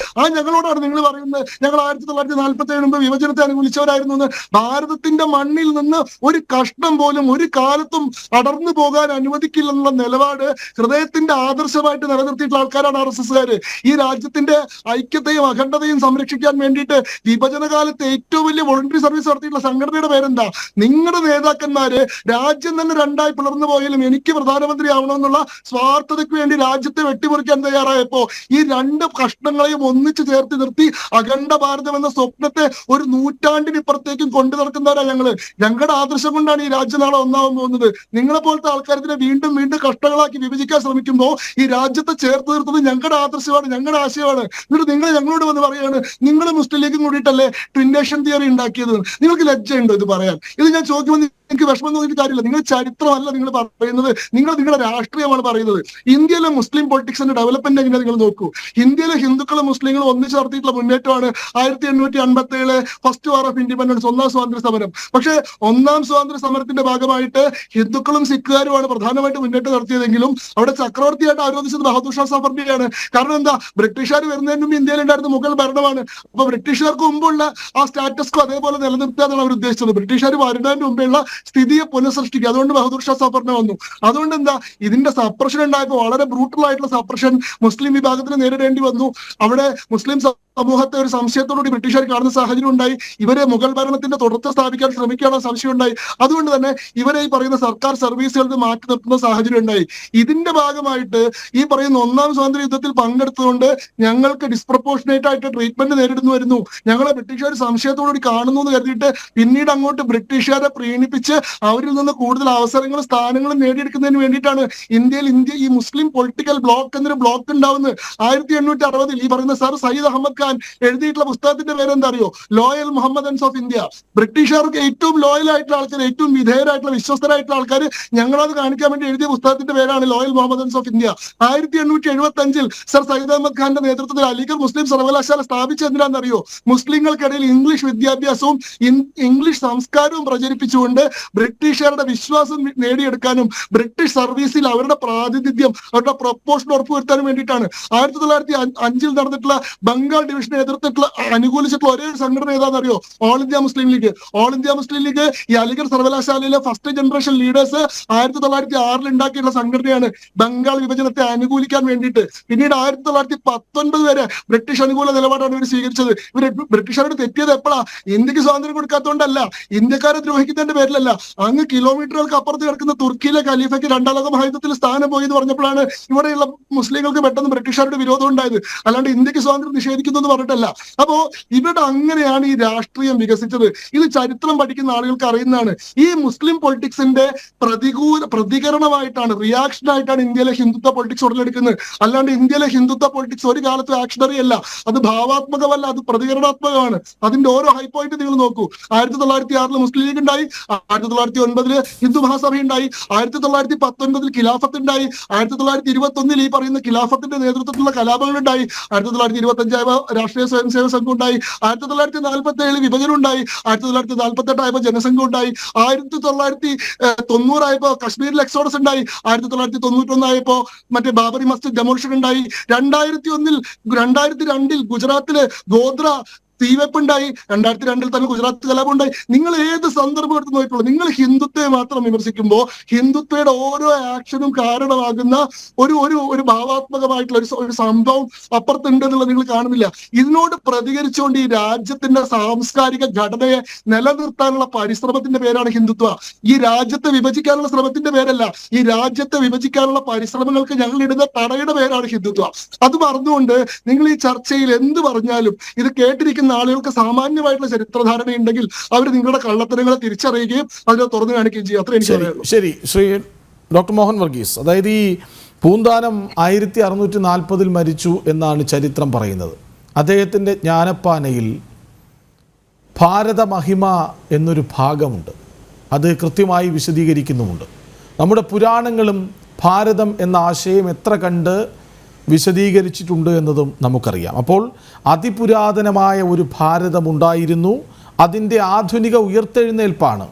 ഞങ്ങളോടാണ് നിങ്ങൾ പറയുന്നത് ഞങ്ങൾ 1947 മുമ്പ് വിഭജനത്തെ അനുകൂലിച്ചവരായിരുന്നു എന്ന്. ഭാരതത്തിന്റെ മണ്ണിൽ നിന്ന് ഒരു കഷ്ണം പോലും ഒരു കാലത്തും അടർന്നു പോകാൻ അനുവദിക്കില്ലെന്നുള്ള നിലപാട് ഹൃദയത്തിന്റെ ആദർശമായിട്ട് നിലനിർത്തിയിട്ടുള്ള ആൾക്കാരാണ് RSSകാര്. ഈ രാജ്യത്തിന്റെ ഐക്യത്തെയും അഖണ്ഡതയും സംരക്ഷിക്കാൻ വേണ്ടിയിട്ട് വിഭജന കാലത്ത് ഏറ്റവും വലിയ വോളണ്ടറി സർവീസ് നടത്തിയിട്ടുള്ള സംഘടനയുടെ പേരെന്താ? നിങ്ങളുടെ നേതാക്കന്മാര് രാജ്യം തന്നെ രണ്ടായി പിളർന്നു പോയാലും എനിക്ക് പ്രധാനമന്ത്രി ആവണമെന്നുള്ള സ്വാർത്ഥതയ്ക്ക് വേണ്ടി രാജ്യത്തെ വെട്ടിമുറിക്കാൻ തയ്യാറായപ്പോ ഈ രണ്ട് കഷ്ണങ്ങളെയും ഒന്നിച്ചു ചേർത്ത് നിർത്തി അഖണ്ഡ ഭാരതം എന്ന സ്വപ്നത്തെ ഒരു നൂറ്റാണ്ടിനിപ്പുറത്തേക്കും കൊണ്ടു നടക്കുന്നവരാ ഞങ്ങള്. ഞങ്ങളുടെ ആദർശം കൊണ്ടാണ് ഈ രാജ്യം നാളെ ഒന്നാവാൻ പോകുന്നത്. നിങ്ങളെ പോലത്തെ ആൾക്കാരത്തിനെ വീണ്ടും കഷ്ണങ്ങളാക്കി വിഭജിക്കാൻ ശ്രമിക്കുമ്പോൾ ഈ രാജ്യത്തെ ചേർത്ത് നിർത്തുന്നത് ഞങ്ങളുടെ ആദർശമാണ്, ഞങ്ങളുടെ ആശയമാണ്. എന്നിട്ട് നിങ്ങൾ ഞങ്ങളോട് വന്ന് പറയാണ് നിങ്ങൾ മുസ്ലിം ലീഗും കൂടിയിട്ടല്ലേ ട്വിൻ നേഷൻ തിയറി ഉണ്ടാക്കിയത്. നിങ്ങൾക്ക് ലജ്ജയുണ്ടോ ഇത് പറയാൻ? ഇത് ഞാൻ ചോദിക്കുമ്പോൾ എനിക്ക് വിഷമം തോന്നിയിട്ട് കാര്യമില്ല. നിങ്ങൾ ചരിത്രമല്ല നിങ്ങൾ പറയുന്നത്, നിങ്ങളുടെ രാഷ്ട്രീയമാണ് പറയുന്നത്. ഇന്ത്യയിലെ മുസ്ലിം പൊളിറ്റിക്സിന്റെ ഡെവലപ്മെന്റ് എങ്ങനെയാണ് നിങ്ങൾ നോക്കൂ. ഇന്ത്യയിലെ ഹിന്ദുക്കളും മുസ്ലിങ്ങളും ഒന്നിച്ചു നടത്തിയിട്ടുള്ള മുന്നേറ്റമാണ് 1857 ഫസ്റ്റ് വാർ ഓഫ് ഇൻഡിപെൻഡൻസ്, ഒന്നാം സ്വാതന്ത്ര്യ സമരം. പക്ഷേ ഒന്നാം സ്വാതന്ത്ര്യ സമരത്തിന്റെ ഭാഗമായിട്ട് ഹിന്ദുക്കളും സിഖുകാരുമാണ് പ്രധാനമായിട്ട് മുന്നേറ്റം നടത്തിയതെങ്കിലും അവിടെ ചക്രവർത്തിയായിട്ട് ആരോപിച്ചത് ബഹദൂർ ഷാ സഫറിനെയാണ്. കാരണം എന്താ? ബ്രിട്ടീഷുകാർ വരുന്നതിന് മുമ്പ് ഇന്ത്യയിൽ ഉണ്ടായിരുന്ന മുഗൾ ഭരണമാണ്. അപ്പൊ ബ്രിട്ടീഷുകാർക്ക് മുമ്പുള്ള ആ സ്റ്റാറ്റസ് അതേപോലെ നിലനിർത്തുക എന്നാണ് അവർ ഉദ്ദേശിച്ചത്. ബ്രിട്ടീഷുകാർ വരുന്നതിന് മുമ്പുള്ള സ്ഥിതിയെ പുനഃസൃഷ്ടിക്കുക. അതുകൊണ്ട് ബഹദൂർ ഷാ സഫറിനെ വന്നു. അതുകൊണ്ട് എന്താ? ഇതിന്റെ സപ്രഷൻ ഉണ്ടായപ്പോൾ വളരെ ബ്രൂട്ടൽ ആയിട്ടുള്ള സപ്രഷൻ മുസ്ലിം വിഭാഗത്തിന് നേരിടേണ്ടി വന്നു. അവിടെ മുസ്ലിം സമൂഹത്തെ ഒരു സംശയത്തോടുകൂടി ബ്രിട്ടീഷുകാർ കാണുന്ന സാഹചര്യം ഉണ്ടായി. ഇവരെ മുഗൾ ഭരണത്തിന്റെ തുടർച്ച സ്ഥാപിക്കാൻ ശ്രമിക്കാനുള്ള സംശയം ഉണ്ടായി. അതുകൊണ്ട് തന്നെ ഇവരെ ഈ പറയുന്ന സർക്കാർ സർവീസുകളിൽ നിന്ന് മാറ്റി നിർത്തുന്ന സാഹചര്യം ഉണ്ടായി. ഇതിന്റെ ഭാഗമായിട്ട് ഈ പറയുന്ന ഒന്നാം സ്വാതന്ത്ര്യ യുദ്ധത്തിൽ പങ്കെടുത്തുകൊണ്ട് ഞങ്ങൾക്ക് ഡിസ്പ്രപ്പോർഷനേറ്റ് ആയിട്ട് ട്രീറ്റ്മെന്റ് നേരിടുന്നു വരുന്നു. ഞങ്ങളെ ബ്രിട്ടീഷുകാർ സംശയത്തോടുകൂടി കാണുന്നു എന്ന് കരുതിയിട്ട് പിന്നീട് അങ്ങോട്ട് ബ്രിട്ടീഷുകാരെ പ്രീണിപ്പിച്ച് അവരിൽ നിന്ന് കൂടുതൽ അവസരങ്ങളും സ്ഥാനങ്ങളും നേടിയെടുക്കുന്നതിന് വേണ്ടിയിട്ടാണ് ഇന്ത്യ ഈ മുസ്ലിം പൊളിറ്റിക്കൽ ബ്ലോക്ക് എന്നൊരു ബ്ലോക്ക് ഉണ്ടാവുന്നത്. 1860 ഈ പറയുന്ന സർ സയ്യിദ് അഹമ്മദ് ഖാൻ എഴുതിയിട്ടുള്ള പുസ്തകത്തിന്റെ പേരെന്താ അറിയോ? ലോയൽ മുഹമ്മദൻസ് ഓഫ് ഇന്ത്യ. ബ്രിട്ടീഷുകാർക്ക് ഏറ്റവും ലോയൽ ആയിട്ടുള്ള ആൾക്കാർ, ഏറ്റവും വിധേയരായിട്ടുള്ള വിശ്വസ്തരായിട്ടുള്ള ആൾക്കാർ ഞങ്ങളത് കാണിക്കാൻ വേണ്ടി എഴുതിയ പുസ്തകത്തിന്റെ പേരാണ് loyal Mohammedans of India. 1875 sir Syed Ahmad ഖാന്റെ നേതൃത്വത്തിൽ അലിഗർ മുസ്ലിം സർവകലാശാല സ്ഥാപിച്ചത് എന്തിനാണെന്നറിയോ? മുസ്ലിങ്ങൾക്കിടയിൽ ഇംഗ്ലീഷ് വിദ്യാഭ്യാസവും ഇംഗ്ലീഷ് സംസ്കാരവും പ്രചരിപ്പിച്ചുകൊണ്ട് ബ്രിട്ടീഷുകാരുടെ വിശ്വാസം നേടിയെടുക്കാനും ബ്രിട്ടീഷ് സർവീസിൽ അവരുടെ പ്രാതിനിധ്യം, അവരുടെ പ്രൊപ്പോഷൻ ഉറപ്പുവരുത്താനും വേണ്ടിയിട്ടാണ്. 1905 നടന്നിട്ടുള്ള ബംഗാൾ ഡിവിഷനെ എതിർത്തിട്ടുള്ള അനുകൂലിച്ചിട്ടുള്ള ഒരേ ഒരു സംഘടന ഏതാണെന്നറിയോ? All India Muslim League. All India Muslim League ഈ അലിഗർ സർവകലാശാലയിലെ ഫസ്റ്റ് ജനറേഷൻ ലീഡേഴ്സ് 1906 ഉണ്ടാക്കിയിട്ടുള്ള സംഘടനയാണ് ബംഗാൾ വിഭജനത്തെ അനുകൂലിക്കാൻ വേണ്ടിയിട്ട്. പിന്നീട് 1919 വരെ ബ്രിട്ടീഷ് അനുകൂല നിലപാടാണ് ഇവർ സ്വീകരിച്ചത്. ഇവർ ബ്രിട്ടീഷുകാരോട് തെറ്റിയത് എപ്പോഴാ? ഇന്ത്യക്ക് സ്വാതന്ത്ര്യം കൊടുക്കാത്തതുകൊണ്ടല്ല, ഇന്ത്യക്കാരെ ദ്രോഹിക്കുന്നതിന്റെ പേരിലല്ല. അങ്ങ് കിലോമീറ്ററുകൾക്ക് അപ്പുറത്ത് കിടക്കുന്ന തുർക്കിയിലെ ഖലീഫയ്ക്ക് 2ാം ലോക മഹായുദ്ധത്തിൽ സ്ഥാനം പോയി എന്ന് പറഞ്ഞപ്പോഴാണ് ഇവിടെയുള്ള മുസ്ലിങ്ങൾക്ക് പെട്ടെന്ന് ബ്രിട്ടീഷുകാരുടെ വിരോധം ഉണ്ടായത്. അല്ലാണ്ട് ഇന്ത്യക്ക് സ്വാതന്ത്ര്യം നിഷേധിക്കുന്നു എന്ന് പറഞ്ഞിട്ടല്ല. അപ്പോ ഇവിടെ അങ്ങനെയാണ് ഈ രാഷ്ട്രീയം വികസിച്ചത്. ഇത് ചരിത്രം പഠിക്കുന്ന ആളുകൾക്ക് അറിയുന്നതാണ്. ഈ മുസ്ലിം പൊളിറ്റിക്സിന്റെ പ്രതികരണമായിട്ടാണ്, റിയാക്ഷൻ ആയിട്ടാണ് ഇന്ത്യയിലെ ഹിന്ദുത്വ പൊളിറ്റിക്സ് ഉടലെടുക്കുന്നത്. അല്ലാണ്ട് ഇന്ത്യയിലെ ഹിന്ദുത്വ പൊളിറ്റിക്സ് ഒരു കാലത്തും ആക്ഷണറി അല്ല, അത് ഭാവാത്മകമല്ല, അത് പ്രതികരണാത്മകമാണ്. അതിന്റെ ഓരോ ഹൈ പോയിന്റ് നിങ്ങൾ നോക്കൂ. 1906 മുസ്ലിം ലീഗ് ഉണ്ടായി, 1909 ഹിന്ദു മഹാസഭ ഉണ്ടായി, 1919 ഖിലാഫത്ത് ഉണ്ടായി, 1921 ഈ പറയുന്ന ഖിലാഫത്തിന്റെ നേതൃത്വത്തിലുള്ള കലാപങ്ങൾ ഉണ്ടായി, 1925 രാഷ്ട്രീയ സ്വയംസേവക സംഘം ഉണ്ടായി, 1947 വിഭജനം ഉണ്ടായി, 1948 ജനസംഘം ഉണ്ടായി, 1990 കശ്മീരിൽ എക്സോഡസ് ഉണ്ടായി, 1991 മറ്റേ ബാബറി മസ്ജിദ് ഡെമോളിഷൻ ഉണ്ടായി, 2002 ഗുജറാത്തില് ഗോദ്ര തീവെപ്പുണ്ടായി, 2002 തന്നെ ഗുജറാത്ത് കലാപം ഉണ്ടായി. നിങ്ങൾ ഏത് സന്ദർഭം എടുത്ത് നോക്കിയിട്ടുള്ളൂ, നിങ്ങൾ ഹിന്ദുത്വത്തെ മാത്രം വിമർശിക്കുമ്പോൾ ഹിന്ദുത്വയുടെ ഓരോ ആക്ഷനും കാരണമാകുന്ന ഒരു ഭാവാത്മകമായിട്ടുള്ള ഒരു സംഭവം അപ്പുറത്തുണ്ട് എന്നുള്ളത് നിങ്ങൾ കാണുന്നില്ല. ഇതിനോട് പ്രതികരിച്ചുകൊണ്ട് ഈ രാജ്യത്തിന്റെ സാംസ്കാരിക ഘടനയെ നിലനിർത്താനുള്ള പരിശ്രമത്തിന്റെ പേരാണ് ഹിന്ദുത്വ. ഈ രാജ്യത്തെ വിഭജിക്കാനുള്ള ശ്രമത്തിന്റെ പേരല്ല, ഈ രാജ്യത്തെ വിഭജിക്കാനുള്ള പരിശ്രമങ്ങൾക്ക് ഞങ്ങൾ ഇടുന്ന തടയുടെ പേരാണ് ഹിന്ദുത്വ. അത് പറഞ്ഞുകൊണ്ട് നിങ്ങൾ ഈ ചർച്ചയിൽ എന്ത് പറഞ്ഞാലും ഇത് കേട്ടിരിക്കുന്ന ആളുകൾക്ക് സാമാന്യമായിട്ടുള്ള ചരിത്രധാരണ ഉണ്ടെങ്കിൽ അവർ നിങ്ങളുടെ കള്ളത്തരങ്ങളെ തിരിച്ചറിയുകയും അതിനെ തുറന്നു കാണിക്കുകയും ചെയ്യും. അത്ര എനിക്ക് പറയാനുള്ളൂ. ശരി, ശ്രീ ഡോക്ടർ മോഹൻ വർഗീസ്, അതായത് ഈ പൂന്താനം 1640 മരിച്ചു എന്നാണ് ചരിത്രം പറയുന്നത്. അദ്ദേഹത്തിൻ്റെ ജ്ഞാനപ്പാനയിൽ ഭാരതമഹിമ എന്നൊരു ഭാഗമുണ്ട്, അത് കൃത്യമായി വിശദീകരിക്കുന്നുമുണ്ട്. നമ്മുടെ പുരാണങ്ങളും ഭാരതം എന്ന ആശയം എത്ര കണ്ട് വിശദീകരിച്ചിട്ടുണ്ട് എന്നതും നമുക്കറിയാം. അപ്പോൾ അതിപുരാതനമായ ഒരു ഭാരതമുണ്ടായിരുന്നു, അതിൻ്റെ ആധുനിക ഉയർത്തെഴുന്നേൽപ്പാണ്,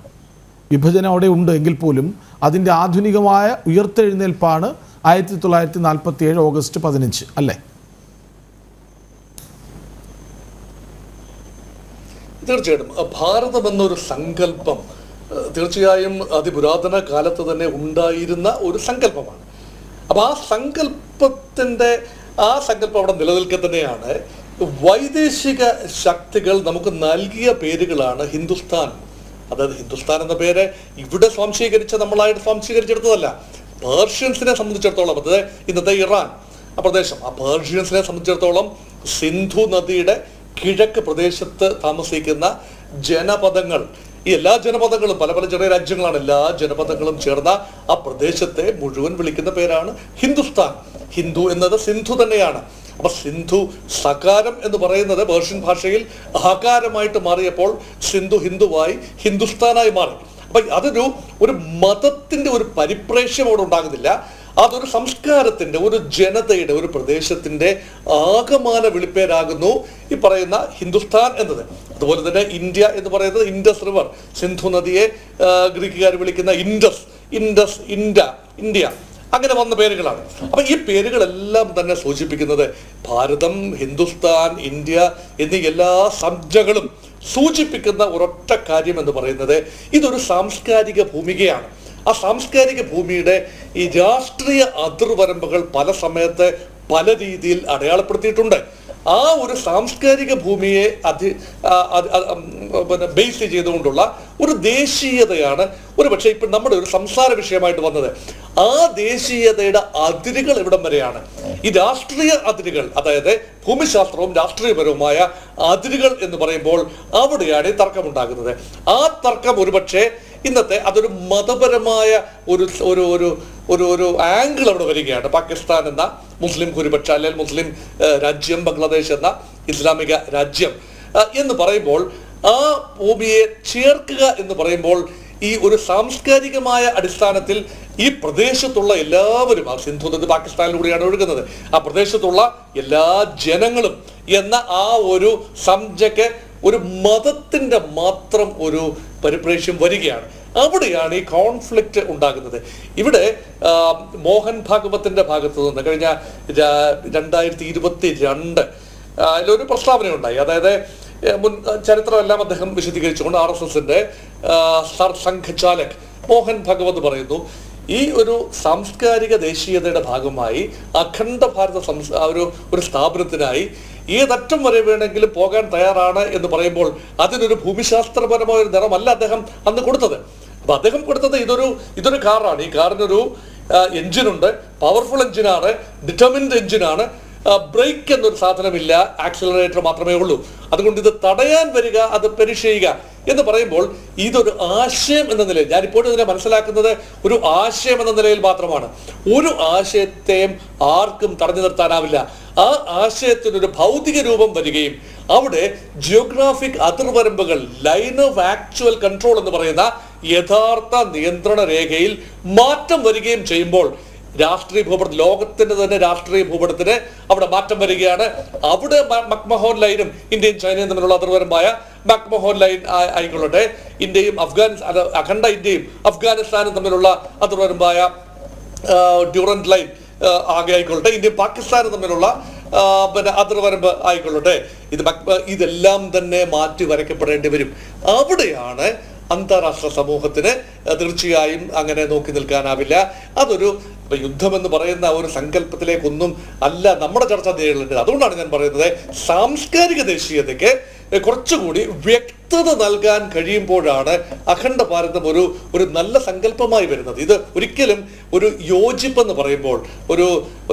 വിഭജനം അവിടെ ഉണ്ട് എങ്കിൽ പോലും അതിൻ്റെ ആധുനികമായ ഉയർത്തെഴുന്നേൽപ്പാണ് 1947 ഓഗസ്റ്റ് 15, അല്ലേ? തീർച്ചയായിട്ടും ഭാരതം എന്നൊരു സങ്കല്പം തീർച്ചയായും അതിപുരാതന കാലത്ത് തന്നെ ഉണ്ടായിരുന്ന ഒരു സങ്കല്പമാണ്. അപ്പൊ ആ സങ്കല്പം അവിടെ നിലനിൽക്കെ തന്നെയാണ് വൈദേശിക ശക്തികൾ നമുക്ക് നൽകിയ പേരുകളാണ് ഹിന്ദുസ്ഥാൻ. അതായത് ഹിന്ദുസ്ഥാൻ എന്ന പേര് ഇവിടെ നമ്മളായിട്ട് സ്വാംശീകരിച്ചെടുത്തതല്ല. പേർഷ്യൻസിനെ സംബന്ധിച്ചിടത്തോളം, അതായത് ഇന്നത്തെ ഇറാൻ ആ പ്രദേശം, ആ പേർഷ്യൻസിനെ സംബന്ധിച്ചിടത്തോളം സിന്ധു നദിയുടെ കിഴക്ക് പ്രദേശത്ത് താമസിക്കുന്ന ജനപദങ്ങൾ, ഈ എല്ലാ ജനപദങ്ങളും പല ചെറിയ രാജ്യങ്ങളാണ്, എല്ലാ ജനപദങ്ങളും ചേർന്ന ആ പ്രദേശത്തെ മുഴുവൻ വിളിക്കുന്ന പേരാണ് ഹിന്ദുസ്ഥാൻ. ഹിന്ദു എന്നത് സിന്ധു തന്നെയാണ്. അപ്പൊ സിന്ധു സകാരം എന്ന് പറയുന്നത് പേർഷ്യൻ ഭാഷയിൽ ആകാരമായിട്ട് മാറിയപ്പോൾ സിന്ധു ഹിന്ദുവായി ഹിന്ദുസ്ഥാനായി മാറി. അപ്പൊ അതൊരു മതത്തിന്റെ ഒരു പരിപ്രേക്ഷ്യം അവിടെ ഉണ്ടാകുന്നില്ല, അതൊരു സംസ്കാരത്തിന്റെ, ഒരു ജനതയുടെ, ഒരു പ്രദേശത്തിന്റെ ആകമാന വിളിപ്പേരാകുന്നു ഈ പറയുന്ന ഹിന്ദുസ്ഥാൻ എന്നത്. അതുപോലെ തന്നെ ഇന്ത്യ എന്ന് പറയുന്നത് ഇൻഡസ് റിവർ, സിന്ധു നദിയെ ഗ്രീക്കുകാർ വിളിക്കുന്ന ഇന്ത്യ, അങ്ങനെ വന്ന പേരുകളാണ്. അപ്പൊ ഈ പേരുകളെല്ലാം തന്നെ സൂചിപ്പിക്കുന്നത് ഭാരതം, ഹിന്ദുസ്ഥാൻ, ഇന്ത്യ എന്നീ എല്ലാ സംജ്ഞകളും സൂചിപ്പിക്കുന്ന ഒരൊറ്റ കാര്യം എന്ന് പറയുന്നത് ഇതൊരു സാംസ്കാരിക ഭൂമികയാണ്. ആ സാംസ്കാരിക ഭൂമിയുടെ ഈ രാഷ്ട്രീയ അതിർവരമ്പുകൾ പല സമയത്ത് പല രീതിയിൽ അടയാളപ്പെടുത്തിയിട്ടുണ്ട്. ആ ഒരു സാംസ്കാരിക ഭൂമിയെ ബേസ് ചെയ്തുകൊണ്ടുള്ള ഒരു ദേശീയതയാണ് പക്ഷേ ഇപ്പം നമ്മുടെ ഒരു സംസാര വിഷയമായിട്ട് വന്നത്. ആ ദേശീയതയുടെ അതിരുകൾ ഇവിടം വരെയാണ്. ഈ രാഷ്ട്രീയ അതിരുകൾ, അതായത് ഭൂമിശാസ്ത്രവും രാഷ്ട്രീയപരവുമായ അതിരുകൾ എന്ന് പറയുമ്പോൾ അവിടെയാണ് ഈ തർക്കമുണ്ടാകുന്നത്. ആ തർക്കം ഒരുപക്ഷെ ഇന്നത്തെ അതൊരു മതപരമായ ഒരു ആംഗിൾ അവിടെ വരികയാണ്. പാകിസ്ഥാൻ എന്ന മുസ്ലിം ഭൂരിപക്ഷ അല്ലെങ്കിൽ മുസ്ലിം രാജ്യം, ബംഗ്ലാദേശ് എന്ന ഇസ്ലാമിക രാജ്യം എന്ന് പറയുമ്പോൾ ആ ഭൂമിയെ ചേർക്കുക എന്ന് പറയുമ്പോൾ ഈ ഒരു സാംസ്കാരികമായ അടിസ്ഥാനത്തിൽ ഈ പ്രദേശത്തുള്ള എല്ലാവരും, ആ സിന്ധു നദി പാകിസ്ഥാനിലൂടെയാണ് ഒഴുകുന്നത്, ആ പ്രദേശത്തുള്ള എല്ലാ ജനങ്ങളും എന്ന ആ ഒരു സംജ്ഞയ്ക്ക് ഒരു മതത്തിന്റെ മാത്രം ഒരു പരിപ്രേക്ഷ്യം വരികയാണ്. അവിടെയാണ് ഈ കോൺഫ്ലിക്റ്റ് ഉണ്ടാകുന്നത്. ഇവിടെ മോഹൻ ഭാഗവത്തിന്റെ ഭാഗത്ത് നിന്ന് കഴിഞ്ഞ 2022 അതിലൊരു പ്രസ്താവനയുണ്ടായി. അതായത് മുൻ ചരിത്രമെല്ലാം അദ്ദേഹം വിശദീകരിച്ചുകൊണ്ട് RSSന്റെ സർസംഘചാലക് മോഹൻ ഭഗവത് പറയുന്നു, ഈ ഒരു സാംസ്കാരിക ദേശീയതയുടെ ഭാഗമായി അഖണ്ഡ ഭാരത ഒരു സ്ഥാപനത്തിനായി ഏതറ്റം വരെ വേണമെങ്കിലും പോകാൻ തയ്യാറാണ് എന്ന് പറയുമ്പോൾ അതിനൊരു ഭൂമിശാസ്ത്രപരമായ ഒരു നിറമല്ല അദ്ദേഹം അന്ന് കൊടുത്തത്. അപ്പൊ അദ്ദേഹം കൊടുത്തത് ഇതൊരു കാറാണ്. ഈ കാറിനൊരു എഞ്ചിനുണ്ട്, പവർഫുൾ എഞ്ചിനാണ്, ഡിറ്റർമിൻഡ് എഞ്ചിനാണ്. ബ്രേക്ക് എന്നൊരു സാധനമില്ല, ആക്സിലറേറ്റർ മാത്രമേ ഉള്ളൂ. അതുകൊണ്ട് ഇത് തടയാൻ വരിക, അത് പരിഷ് ചെയ്യുക എന്ന് പറയുമ്പോൾ ഇതൊരു ആശയം എന്ന നിലയിൽ, ഞാനിപ്പോഴും ഇതിനെ മനസ്സിലാക്കുന്നത് ഒരു ആശയം എന്ന നിലയിൽ മാത്രമാണ്. ഒരു ആശയത്തെയും ആർക്കും തടഞ്ഞു നിർത്താനാവില്ല. ആ ആശയത്തിനൊരു ഭൗതിക രൂപം വരികയും അവിടെ ജിയോഗ്രാഫിക് അതിർവരമ്പുകൾ, ലൈൻ ഓഫ് ആക്ച്വൽ കൺട്രോൾ എന്ന് പറയുന്ന യഥാർത്ഥ നിയന്ത്രണ രേഖയിൽ മാറ്റം വരികയും ചെയ്യുമ്പോൾ രാഷ്ട്രീയ ഭൂപടം, ലോകത്തിന്റെ തന്നെ രാഷ്ട്രീയ ഭൂപടത്തിന് അവിടെ മാറ്റം വരികയാണ്. അവിടെ മക്മഹോൺ ലൈനും ഇന്ത്യയും ചൈനയും തമ്മിലുള്ള അതിർവരമ്പായ മക്മഹോൺ ലൈൻ ആയിക്കൊള്ളട്ടെ, ഇന്ത്യയും അഖണ്ഡ ഇന്ത്യയും അഫ്ഗാനിസ്ഥാനും തമ്മിലുള്ള അതിർവരമ്പായ ഡ്യൂറന്റ് ലൈൻ ആകെ ആയിക്കൊള്ളട്ടെ, ഇന്ത്യയും പാകിസ്ഥാനും തമ്മിലുള്ള അതിർവരമ്പ് ആയിക്കൊള്ളട്ടെ, ഇതെല്ലാം തന്നെ മാറ്റി വരയ്ക്കപ്പെടേണ്ടി വരും. അവിടെയാണ് അന്താരാഷ്ട്ര സമൂഹത്തിന് തീർച്ചയായും അങ്ങനെ നോക്കി നിൽക്കാനാവില്ല. അതൊരു യുദ്ധമെന്ന് പറയുന്ന ഒരു സങ്കല്പത്തിലേക്കൊന്നും അല്ല നമ്മുടെ ചർച്ച നേരിടേണ്ടത്. അതുകൊണ്ടാണ് ഞാൻ പറയുന്നത്, സാംസ്കാരിക ദേശീയതയ്ക്ക് കുറച്ചുകൂടി വ്യക്തത നൽകാൻ കഴിയുമ്പോഴാണ് അഖണ്ഡ ഭാരതം ഒരു നല്ല സങ്കല്പമായി വരുന്നത്. ഇത് ഒരിക്കലും ഒരു യോജിപ്പെന്ന് പറയുമ്പോൾ,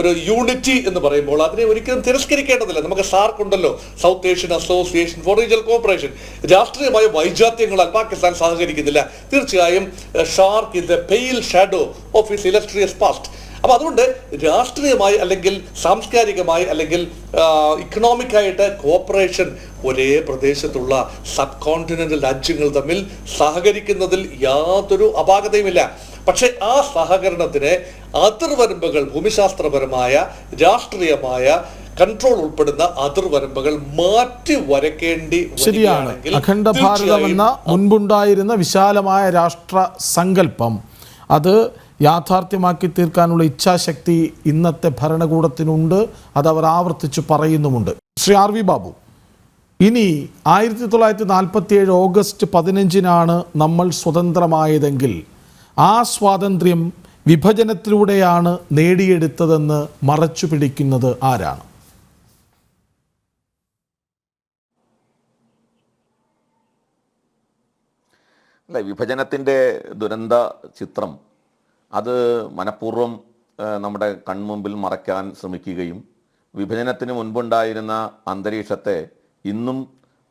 ഒരു യൂണിറ്റി എന്ന് പറയുമ്പോൾ അതിനെ ഒരിക്കലും തിരസ്കരിക്കേണ്ടതില്ല. നമുക്ക് സാർക്ക് ഉണ്ടല്ലോ, South Asian association for regional cooperation. രാഷ്ട്രീയമായ വൈജാത്യങ്ങളാൽ പാകിസ്ഥാൻ സഹകരിക്കുന്നില്ല. തീർച്ചയായും SAARC is the pale shadow of his illustrious past. അപ്പൊ അതുകൊണ്ട് രാഷ്ട്രീയമായി അല്ലെങ്കിൽ സാംസ്കാരികമായി അല്ലെങ്കിൽ ഇക്കണോമിക് ആയിട്ട് കോപ്പറേഷൻ ഒരേ പ്രദേശത്തുള്ള സബ് കോണ്ടിനെന്റൽ രാജ്യങ്ങൾ തമ്മിൽ സഹകരിക്കുന്നതിൽ യാതൊരു അപാകതയുമില്ല. പക്ഷെ ആ സഹകരണത്തിന് അതിർവരമ്പുകൾ, ഭൂമിശാസ്ത്രപരമായ രാഷ്ട്രീയമായ കൺട്രോൾ ഉൾപ്പെടുന്ന അതിർവരമ്പുകൾ മാറ്റി വരയ്ക്കേണ്ടി ശരിയാണ്. അഖണ്ഡ ഭാരതം എന്ന മുൻപുണ്ടായിരുന്ന വിശാലമായ രാഷ്ട്ര സങ്കല്പം അത് യാഥാർത്ഥ്യമാക്കി തീർക്കാനുള്ള ഇച്ഛാശക്തി ഇന്നത്തെ ഭരണകൂടത്തിനുണ്ട്. അതവർ ആവർത്തിച്ച് പറയുന്നുമുണ്ട്. ശ്രീ ആർ വി ബാബു, ഇനി 1947 ഓഗസ്റ്റ് 15 നമ്മൾ സ്വതന്ത്രമായതെങ്കിൽ ആ സ്വാതന്ത്ര്യം വിഭജനത്തിലൂടെയാണ് നേടിയെടുത്തതെന്ന് മറച്ചു പിടിക്കുന്നത് ആരാണ്? അല്ല, വിഭജനത്തിൻ്റെ ദുരന്ത ചിത്രം അത് മനഃപൂർവ്വം നമ്മുടെ കൺമുമ്പിൽ മറയ്ക്കാൻ ശ്രമിക്കുകയും വിഭജനത്തിന് മുൻപുണ്ടായിരുന്ന അന്തരീക്ഷത്തെ ഇന്നും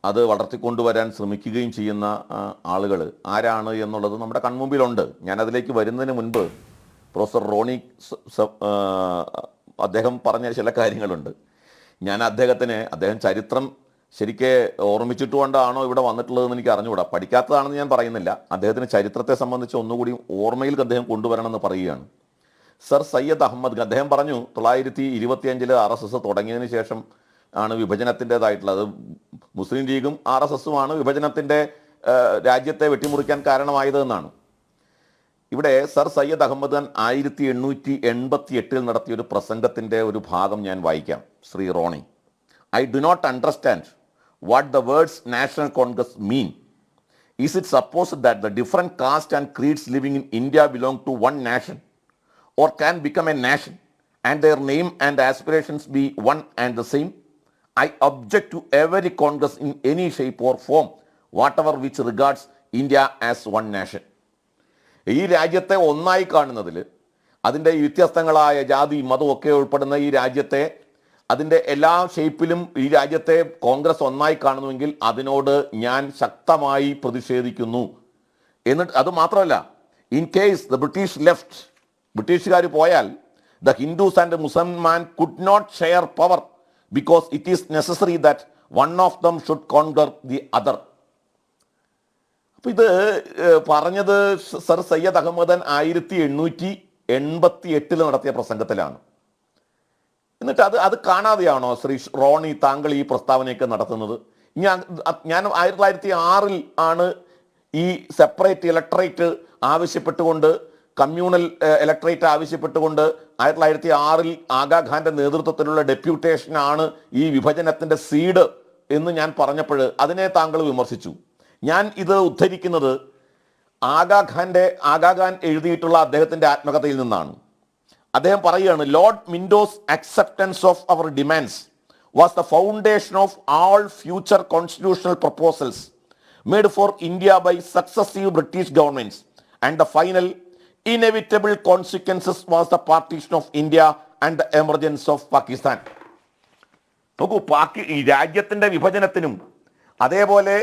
അത് വളർത്തിക്കൊണ്ടുവരാൻ ശ്രമിക്കുകയും ചെയ്യുന്ന ആളുകൾ ആരാണ് എന്നുള്ളത് നമ്മുടെ കൺമുമ്പിലുണ്ട്. ഞാനതിലേക്ക് വരുന്നതിന് മുൻപ് പ്രൊഫസർ റോണി അദ്ദേഹം പറഞ്ഞ ചില കാര്യങ്ങളുണ്ട്. ഞാൻ അദ്ദേഹം ചരിത്രം ശരിക്ക് ഓർമ്മിച്ചിട്ടുകൊണ്ടാണോ ഇവിടെ വന്നിട്ടുള്ളതെന്ന് എനിക്ക് അറിഞ്ഞുകൂടാ. പഠിക്കാത്തതാണെന്ന് ഞാൻ പറയുന്നില്ല. അദ്ദേഹത്തിന് ചരിത്രത്തെ സംബന്ധിച്ച് ഒന്നുകൂടി ഓർമ്മയിൽ അദ്ദേഹം കൊണ്ടുവരണമെന്ന് പറയുകയാണ്. സർ സയ്യദ് അഹമ്മദ് അദ്ദേഹം പറഞ്ഞു 1925 RSS തുടങ്ങിയതിന് ശേഷം ആണ് വിഭജനത്തിൻ്റെതായിട്ടുള്ളത്. മുസ്ലിം ലീഗും RSSുമാണ് വിഭജനത്തിൻ്റെ രാജ്യത്തെ വെട്ടിമുറിക്കാൻ കാരണമായത് എന്നാണ്. ഇവിടെ സർ സയ്യദ് അഹമ്മദ് ഖാൻ 1888 നടത്തിയൊരു പ്രസംഗത്തിൻ്റെ ഒരു ഭാഗം ഞാൻ വായിക്കാം. Shri Roni, I do not understand what the words National Congress mean. Is it supposed that the different castes and creeds living in India belong to one nation or can become a nation and their name and aspirations be one and the same? I object to every Congress in any shape or form, whatever which regards India as one nation. ഈ രാജ്യത്തെ ഒന്നായി കാണുന്നതിൽ, അതിൻ്റെ വ്യത്യസ്തങ്ങളായ ജാതി മതം ഒക്കെ ഉൾപ്പെടുന്ന ഈ രാജ്യത്തെ അതിൻ്റെ എല്ലാ ഷേപ്പിലും ഈ രാജ്യത്തെ കോൺഗ്രസ് ഒന്നായി കാണുന്നുവെങ്കിൽ അതിനോട് ഞാൻ ശക്തമായി പ്രതിഷേധിക്കുന്നു. എന്നിട്ട് അത് മാത്രമല്ല, in case the British left, ബ്രിട്ടീഷുകാർ പോയാൽ the Hindus and Musalman could not share power because it is necessary that one of them should conquer the other. അപ്പം ഇത് പറഞ്ഞത് സർ സയ്യദ് അഹമ്മദൻ 1888 നടത്തിയ പ്രസംഗത്തിലാണ്. എന്നിട്ട് അത് കാണാതെയാണോ ശ്രീ റോണി താങ്കൾ ഈ പ്രസ്താവനയൊക്കെ നടത്തുന്നത്? ഞാൻ 1906 ആണ് ഈ സെപ്പറേറ്റ് ഇലക്ടറേറ്റ് ആവശ്യപ്പെട്ടുകൊണ്ട്, കമ്മ്യൂണൽ ഇലക്ടറേറ്റ് ആവശ്യപ്പെട്ടുകൊണ്ട് 1906 ആഗാഖാന്റെ നേതൃത്വത്തിലുള്ള ഡെപ്യൂട്ടേഷനാണ് ഈ വിഭജനത്തിന്റെ സീഡ് എന്ന് ഞാൻ പറഞ്ഞപ്പോൾ അതിനെ താങ്കൾ വിമർശിച്ചു. ഞാൻ ഇത് ഉദ്ധരിക്കുന്നത് ആഗാഖാൻ എഴുതിയിട്ടുള്ള അദ്ദേഹത്തിന്റെ ആത്മകഥയിൽ നിന്നാണ്. അദ്ദേഹം പറയുകയാണ്, Lord Minto's acceptance of our demands was the foundation of all future constitutional proposals made for India by successive British governments and the final inevitable consequences was the partition of India and the emergence of Pakistan. നോക്കൂ, ഈ രാജ്യത്തിന്റെ വിഭജനത്തിനും അതേപോലെ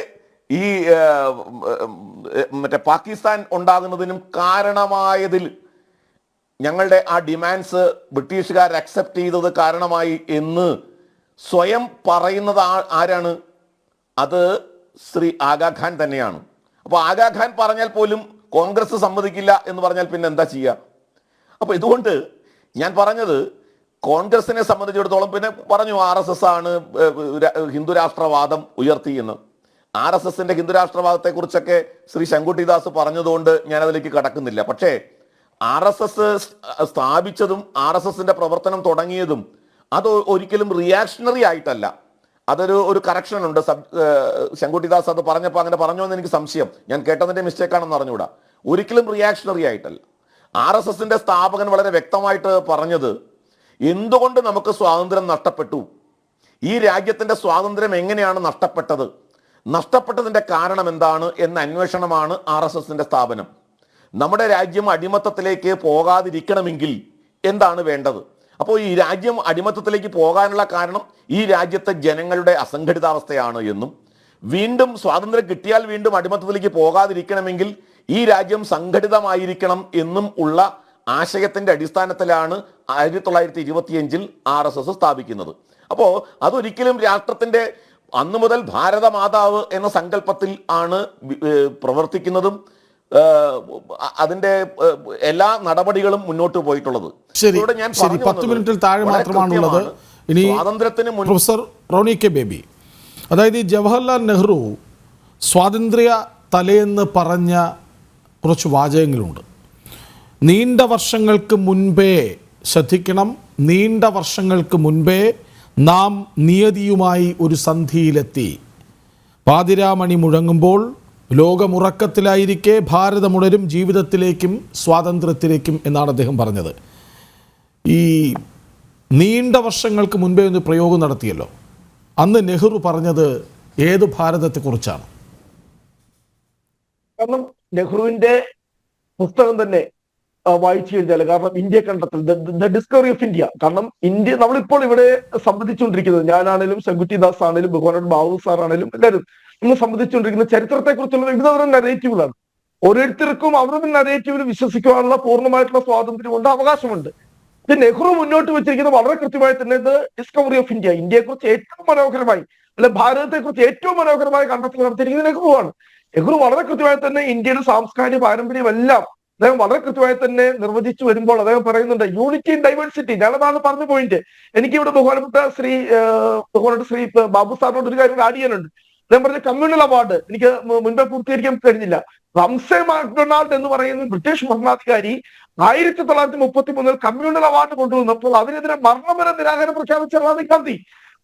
ഈ മറ്റേ പാകിസ്ഥാൻ ഉണ്ടാകുന്നതിനും കാരണമായതിൽ ഞങ്ങളുടെ ആ demands ബ്രിട്ടീഷുകാർ accept ചെയ്തത് കാരണമായി എന്ന് സ്വയം പറയുന്നത് ആരാണ്? അത് ശ്രീ ആഗാഖാൻ തന്നെയാണ്. അപ്പോൾ ആഗാഖാൻ പറഞ്ഞാൽ പോലും കോൺഗ്രസ് സമ്മതിക്കില്ല എന്ന് പറഞ്ഞാൽ പിന്നെ എന്താ ചെയ്യുക? അപ്പോൾ ഇതുകൊണ്ട് ഞാൻ പറഞ്ഞത്, കോൺഗ്രസിനെ സംബന്ധിച്ചിടത്തോളം, പിന്നെ പറഞ്ഞു RSS ആണ് ഹിന്ദുരാഷ്ട്രവാദം ഉയർത്തി എന്ന്. RSSന്റെ ഹിന്ദുരാഷ്ട്രവാദത്തെക്കുറിച്ചൊക്കെ ശ്രീ ശങ്കുട്ടിദാസ് പറഞ്ഞതുകൊണ്ട് ഞാൻ അതിലേക്ക് കടക്കുന്നില്ല. പക്ഷേ RSS സ്ഥാപിച്ചതും RSSന്റെ പ്രവർത്തനം തുടങ്ങിയതും അത് ഒരിക്കലും റിയാക്ഷണറി ആയിട്ടല്ല. അതൊരു കറക്ഷൻ ഉണ്ട്. ശങ്കുട്ടിദാസ് അത് പറഞ്ഞപ്പോൾ അങ്ങനെ പറഞ്ഞോ എന്ന് എനിക്ക് സംശയം. ഞാൻ കേട്ടതിന്റെ മിസ്റ്റേക്കാണെന്ന് അറിഞ്ഞുകൂടാ. ഒരിക്കലും റിയാക്ഷണറി ആയിട്ടല്ല. RSSന്റെ സ്ഥാപകൻ വളരെ വ്യക്തമായിട്ട് പറഞ്ഞത്, എന്തുകൊണ്ട് നമുക്ക് സ്വാതന്ത്ര്യം നഷ്ടപ്പെട്ടു, ഈ രാജ്യത്തിന്റെ സ്വാതന്ത്ര്യം എങ്ങനെയാണ് നഷ്ടപ്പെട്ടത്, നഷ്ടപ്പെട്ടതിന്റെ കാരണം എന്താണ് എന്ന അന്വേഷണമാണ് RSSന്റെ സ്ഥാപനം. നമ്മുടെ രാജ്യം അടിമത്തത്തിലേക്ക് പോകാതിരിക്കണമെങ്കിൽ എന്താണ് വേണ്ടത്? അപ്പോൾ ഈ രാജ്യം അടിമത്തത്തിലേക്ക് പോകാനുള്ള കാരണം ഈ രാജ്യത്തെ ജനങ്ങളുടെ അസംഘടിതാവസ്ഥയാണ് എന്നും, വീണ്ടും സ്വാതന്ത്ര്യം കിട്ടിയാൽ വീണ്ടും അടിമത്തത്തിലേക്ക് പോകാതിരിക്കണമെങ്കിൽ ഈ രാജ്യം സംഘടിതമായിരിക്കണം എന്നും ഉള്ള ആശയത്തിന്റെ അടിസ്ഥാനത്തിലാണ് 1925 RSS സ്ഥാപിക്കുന്നത്. അപ്പോൾ അതൊരിക്കലും രാഷ്ട്രത്തിന്റെ അന്നു മുതൽ ഭാരതമാതാവ് എന്ന സങ്കല്പത്തിൽ ആണ് പ്രവർത്തിക്കുന്നതും അതിന്റെ എല്ലാ നടപടികളും മുന്നോട്ട് പോയിട്ടുള്ളത്. ശരി, 10 മിനിറ്റിൽ താഴെ മാത്രമാണുള്ളത്. ഇനി പ്രൊഫസർ റോണി കെ ബേബി, അതായത് ഈ ജവഹർലാൽ നെഹ്റു സ്വാതന്ത്ര്യ തലേന്ന് പറഞ്ഞ കുറച്ച് വാചകങ്ങളുണ്ട്. നീണ്ട വർഷങ്ങൾക്ക് മുൻപേ, ശ്രദ്ധിക്കണം, നീണ്ട വർഷങ്ങൾക്ക് മുൻപേ നാം നിയതിയുമായി ഒരു സന്ധിയിലെത്തി. പാതിരാമണി മുഴങ്ങുമ്പോൾ ലോകമുറക്കത്തിലായിരിക്കെ ഭാരതമുണരും ജീവിതത്തിലേക്കും സ്വാതന്ത്ര്യത്തിലേക്കും എന്നാണ് അദ്ദേഹം പറഞ്ഞത്. ഈ നീണ്ട വർഷങ്ങൾക്ക് മുൻപേ ഒന്ന് പ്രയോഗം നടത്തിയല്ലോ. അന്ന് നെഹ്റു പറഞ്ഞത് ഏത് ഭാരതത്തെക്കുറിച്ചാണ്? കാരണം നെഹ്റുവിന്റെ പുസ്തകം തന്നെ വായിച്ചു കഴിഞ്ഞാൽ, കാരണം ഇന്ത്യ കണ്ടെത്തൽ, ദ ഡിസ്കവറി ഓഫ് ഇന്ത്യ. കാരണം ഇന്ത്യ നമ്മളിപ്പോൾ ഇവിടെ സംബന്ധിച്ചുകൊണ്ടിരിക്കുന്നത്, ഞാനാണേലും ശങ്കുട്ടിദാസ് ആണേലും ബഹുമാനപ്പെട്ട ബാബു സാർ ആണേലും എല്ലാവരും നമ്മൾ സംബന്ധിച്ചുകൊണ്ടിരിക്കുന്ന ചരിത്രത്തെക്കുറിച്ചുള്ള വിവിധതരം നരേറ്റീവുകളാണ്. ഓരോരുത്തർക്കും അവരുടെ നരേറ്റീവിൽ വിശ്വസിക്കുവാനുള്ള പൂർണ്ണമായിട്ടുള്ള സ്വാതന്ത്ര്യമുണ്ട്, അവകാശമുണ്ട്. ഇത് നെഹ്റു മുന്നോട്ട് വെച്ചിരിക്കുന്നത് വളരെ കൃത്യമായി തന്നെ ദ ഡിസ്കവറി ഓഫ് ഇന്ത്യ, ഇന്ത്യയെക്കുറിച്ച് ഏറ്റവും മനോഹരമായി, അല്ലെ ഭാരതത്തെക്കുറിച്ച് ഏറ്റവും മനോഹരമായി കണ്ടെത്തൽ നടത്തിയിരിക്കുന്നത് നെഹ്റുവാണ്. നെഹ്റു വളരെ കൃത്യമായി തന്നെ ഇന്ത്യയുടെ സാംസ്കാരിക പാരമ്പര്യം എല്ലാം അദ്ദേഹം വളരെ കൃത്യമായി തന്നെ നിർവചിച്ചു വരുമ്പോൾ അദ്ദേഹം പറയുന്നുണ്ട് യൂണിറ്റി ഇൻ ഡൈവേഴ്സിറ്റി. ഞാനതാണ് പറഞ്ഞ പോയിന്റ്. എനിക്കിവിടെ ബഹുമാനപ്പെട്ട ശ്രീ ബാബു സാറിനോട് ഒരു കാര്യം ആഡ് ചെയ്യാനുണ്ട്. അദ്ദേഹം പറഞ്ഞ കമ്മ്യൂണൽ അവാർഡ് എനിക്ക് മുൻപേ പൂർത്തീകരിക്കാൻ കഴിഞ്ഞില്ല. റംസെ മാക്ഡൊണാൾഡ് എന്ന് പറയുന്ന ബ്രിട്ടീഷ് ഭരണാധികാരി 1933 കമ്മ്യൂണൽ അവാർഡ് കൊണ്ടുവന്നപ്പോൾ അതിനെതിരെ മരണം വരെ നിരാകരണം പ്രഖ്യാപിച്ച രാജീവ് ഗാന്ധി.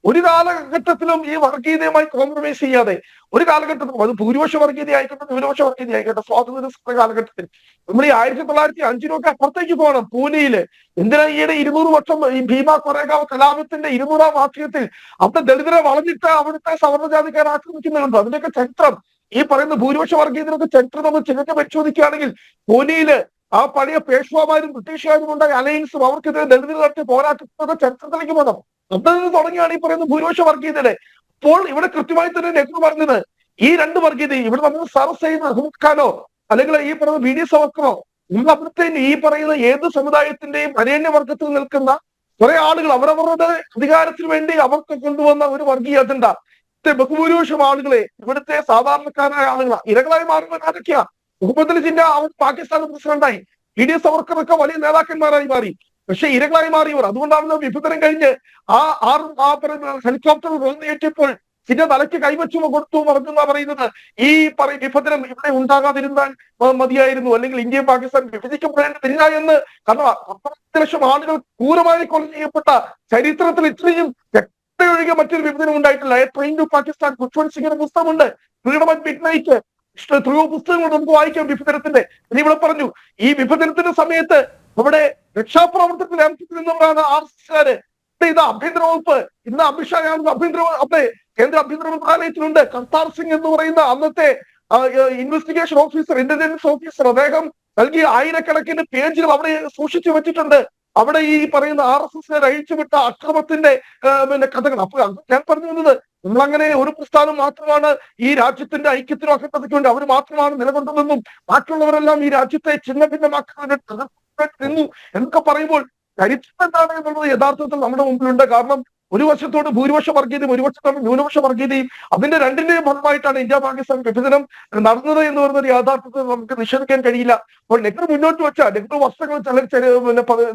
ഒരു കാലഘട്ടത്തിലും ഈ വർഗീയതയുമായി കോംപ്രമൈസ് ചെയ്യാതെ, ഒരു കാലഘട്ടത്തിലും അത് ഭൂരിപക്ഷ വർഗീയത ആയിക്കോട്ടെ ന്യൂനപക്ഷ വർഗീയത ആയിക്കോട്ടെ, സ്വാതന്ത്ര്യ കാലഘട്ടത്തിൽ നമ്മൾ ഈ 1905 അപ്പുറത്തേക്ക് പോകണം. പൂനെയില് എന്തിനാ ഈയിടെ 200 വർഷം ഈ ഭീമ കൊറേഗാവ് കലാപത്തിന്റെ 200ാം വാർഷികത്തിൽ അവിടെ ദളിതരെ വളഞ്ഞിട്ട് അവിടുത്തെ സവർണജാതിക്കാരെ ആക്രമിക്കുന്നുണ്ടോ? അതിന്റെയൊക്കെ ചരിത്രം, ഈ പറയുന്ന ഭൂരിപക്ഷ വർഗീയതയൊക്കെ ചരിത്രം നമ്മൾ ചിഹ്നത്തെ പരിശോധിക്കുകയാണെങ്കിൽ പൂനെയില് ആ പഴയ പേഷ്വാമാരും ബ്രിട്ടീഷുകാരും ഉണ്ടായ അലയൻസും അവർക്കെതിരെ ദളിതർ നടത്തിയ പോരാട്ടത്തിന്റെ ചരിത്രത്തിലേക്ക് പോകണം. അവിടെ നിന്ന് തുടങ്ങിയാണ് ഈ പറയുന്ന ഭൂരിപക്ഷ വർഗീയതയുടെ. അപ്പോൾ ഇവിടെ കൃത്യമായി തന്നെ നെഹ്റു പറഞ്ഞത് ഈ രണ്ട് വർഗീയതയും ഇവിടെ നമ്മൾ സർവ് ചെയ്യുന്ന അഹമ്മദ് ഖാനോ അല്ലെങ്കിൽ ഈ പറയുന്ന VD സവർക്കറോ, നമ്മൾ അവിടുത്തെ ഈ പറയുന്ന ഏത് സമുദായത്തിന്റെയും അരേണ്യവർഗത്തിൽ നിൽക്കുന്ന കുറെ ആളുകൾ അവരവരുടെ അധികാരത്തിന് വേണ്ടി അവർക്ക് കൊണ്ടുവന്ന ഒരു വർഗീയ അജണ്ട, ബഹുഭൂരിപക്ഷം ആളുകളെ ഇവിടുത്തെ സാധാരണക്കാരായ ആളുകളാണ് ഇരകളായി മാറുന്നത്. ആരൊക്കെയാ? മുഹമ്മദ് അലി ജിന്ന അവർ പാകിസ്ഥാൻ പ്രസിഡന്റായി, VD സവർക്കറൊക്കെ വലിയ നേതാക്കന്മാരായി മാറി. പക്ഷെ ഇരകളായി മാറിയവർ. അതുകൊണ്ടാണ് വിഭജനം കഴിഞ്ഞ് ഹെലികോപ്റ്റർ ഏറ്റിയപ്പോൾ ചിന്ന തലയ്ക്ക് കൈവച്ചു കൊടുത്തു പറഞ്ഞെന്നാ പറയുന്നത്. ഈ വിഭജനം ഇവിടെ ഉണ്ടാകാതിരുന്നാൽ മതിയായിരുന്നു, അല്ലെങ്കിൽ ഇന്ത്യയും പാകിസ്ഥാൻ വിഭജിക്കപ്പെടേണ്ടതില്ല എന്ന്. കാരണം 10 ലക്ഷം ആളുകൾ ക്രൂരമായി കൊല ചെയ്യപ്പെട്ട ചരിത്രത്തിൽ ഇത്രയും ഒഴികെ മറ്റൊരു വിഭജനം ഉണ്ടായിട്ടില്ല. ട്രെയിൻ ടു പാകിസ്ഥാൻ ഖുഷ്വന്ത് സിംഗിന്റെ പുസ്തകമുണ്ട്, ഫ്രീഡം അറ്റ് മിഡ് നൈറ്റ്, എത്രയോ പുസ്തകങ്ങൾ നമുക്ക് വായിക്കാം വിഭജനത്തിന്റെ. ഇവിടെ പറഞ്ഞു ഈ വിഭജനത്തിന്റെ സമയത്ത് അവിടെ രക്ഷാപ്രവർത്തനത്തിൽ ഏർപ്പെട്ടിരുന്നവരാണ് RSSകാര്. ഇത് ആഭ്യന്തര വകുപ്പ്, ഇന്ന് അമിത്ഷാ കേന്ദ്ര ആഭ്യന്തര മന്ത്രാലയത്തിലുണ്ട്. കർത്താർ സിംഗ് എന്ന് പറയുന്ന അന്നത്തെ ഇൻവെസ്റ്റിഗേഷൻ ഓഫീസർ, ഇന്റലിജൻസ് ഓഫീസർ, അദ്ദേഹം നൽകിയ ആയിരക്കണക്കിന് പേജുകൾ അവിടെ സൂക്ഷിച്ചു വെച്ചിട്ടുണ്ട്. അവിടെ ഈ പറയുന്ന RSS അഴിച്ചുവിട്ട അക്രമത്തിന്റെ കഥകൾ. അപ്പൊ ഞാൻ പറഞ്ഞു വന്നത്, നമ്മളങ്ങനെ ഒരു പ്രസ്ഥാനം മാത്രമാണ് ഈ രാജ്യത്തിന്റെ ഐക്യത്തിനും അഖണ്ഡതയ്ക്കും വേണ്ടി അവർ മാത്രമാണ് നിലകൊണ്ടതെന്നും ബാക്കിയുള്ളവരെല്ലാം ഈ രാജ്യത്തെ ഛിന്ന ഭിന്നമാക്കാൻ നിന്നു എന്നൊക്കെ പറയുമ്പോൾ ചരിത്രം എന്താണ് എന്നുള്ളത് യഥാർത്ഥത്തിൽ നമ്മുടെ മുമ്പിലുണ്ട്. കാരണം ഒരു വശത്തോട് ഭൂരിപക്ഷ വർഗീയതയും ഒരു വശത്തോട് ന്യൂനപക്ഷ വർഗീയതയും, അതിന്റെ രണ്ടിന്റെയും ഫലമായിട്ടാണ് ഇന്ത്യ പാകിസ്ഥാൻ വിഭജനം നടന്നത് എന്ന് പറയുന്നത് യാഥാർത്ഥ്യത്തിൽ നമുക്ക് നിഷേധിക്കാൻ കഴിയില്ല. അപ്പോൾ നെഹ്റു മുന്നോട്ട് വെച്ച, നെഹ്റു വർഷങ്ങൾ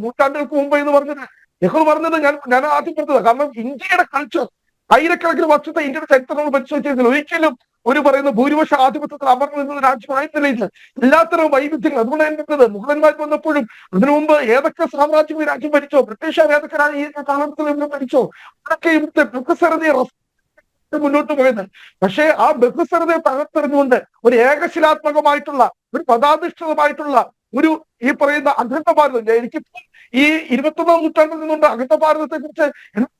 നൂറ്റാണ്ടുകൾക്ക് മുമ്പ് എന്ന് പറഞ്ഞത്, നെഹ്റു പറഞ്ഞത് ഞാൻ ആദ്യം പറഞ്ഞത്, കാരണം ഇന്ത്യയുടെ കൾച്ചർ ആയിരക്കണക്കിന് വർഷത്തെ ഇന്ത്യയുടെ ചരിത്രം നമ്മൾ പരിശോധിച്ചിരുന്നില്ല. ഒരിക്കലും ഒരു പറയുന്ന ഭൂരിപക്ഷ ആധിപത്യത്തിൽ അമർന്നു നിന്ന രാജ്യമായിരുന്നില്ല ഇത്. എല്ലാത്തരം വൈവിധ്യങ്ങൾ. അതുകൊണ്ട് ഞാൻ പറഞ്ഞത്, മുഗളന്മാർ വന്നപ്പോഴും അതിനു മുമ്പ് ഏതൊക്കെ സാമ്രാജ്യങ്ങൾ രാജ്യം ഭരിച്ചോ, ബ്രിട്ടീഷുകാർ ഏതൊക്കെ ഈ കാലഘട്ടത്തിൽ ഭരിച്ചോ, അതൊക്കെ ഇവിടുത്തെ ബഹുസ്വരതയെ മുന്നോട്ട് പോയത്. പക്ഷേ ആ ബഹുസ്വരതയെ തകർത്തെറിഞ്ഞുകൊണ്ട് ഒരു ഏകശിലാത്മകമായിട്ടുള്ള, ഒരു പദാധിഷ്ഠിതമായിട്ടുള്ള ഒരു ഈ പറയുന്ന അഖണ്ഡ ഭാരതം, എനിക്കിപ്പോൾ ഈ 21ാം നൂറ്റാണ്ടിൽ നിന്നുകൊണ്ട് അഖണ്ഡ ഭാരതത്തെ കുറിച്ച്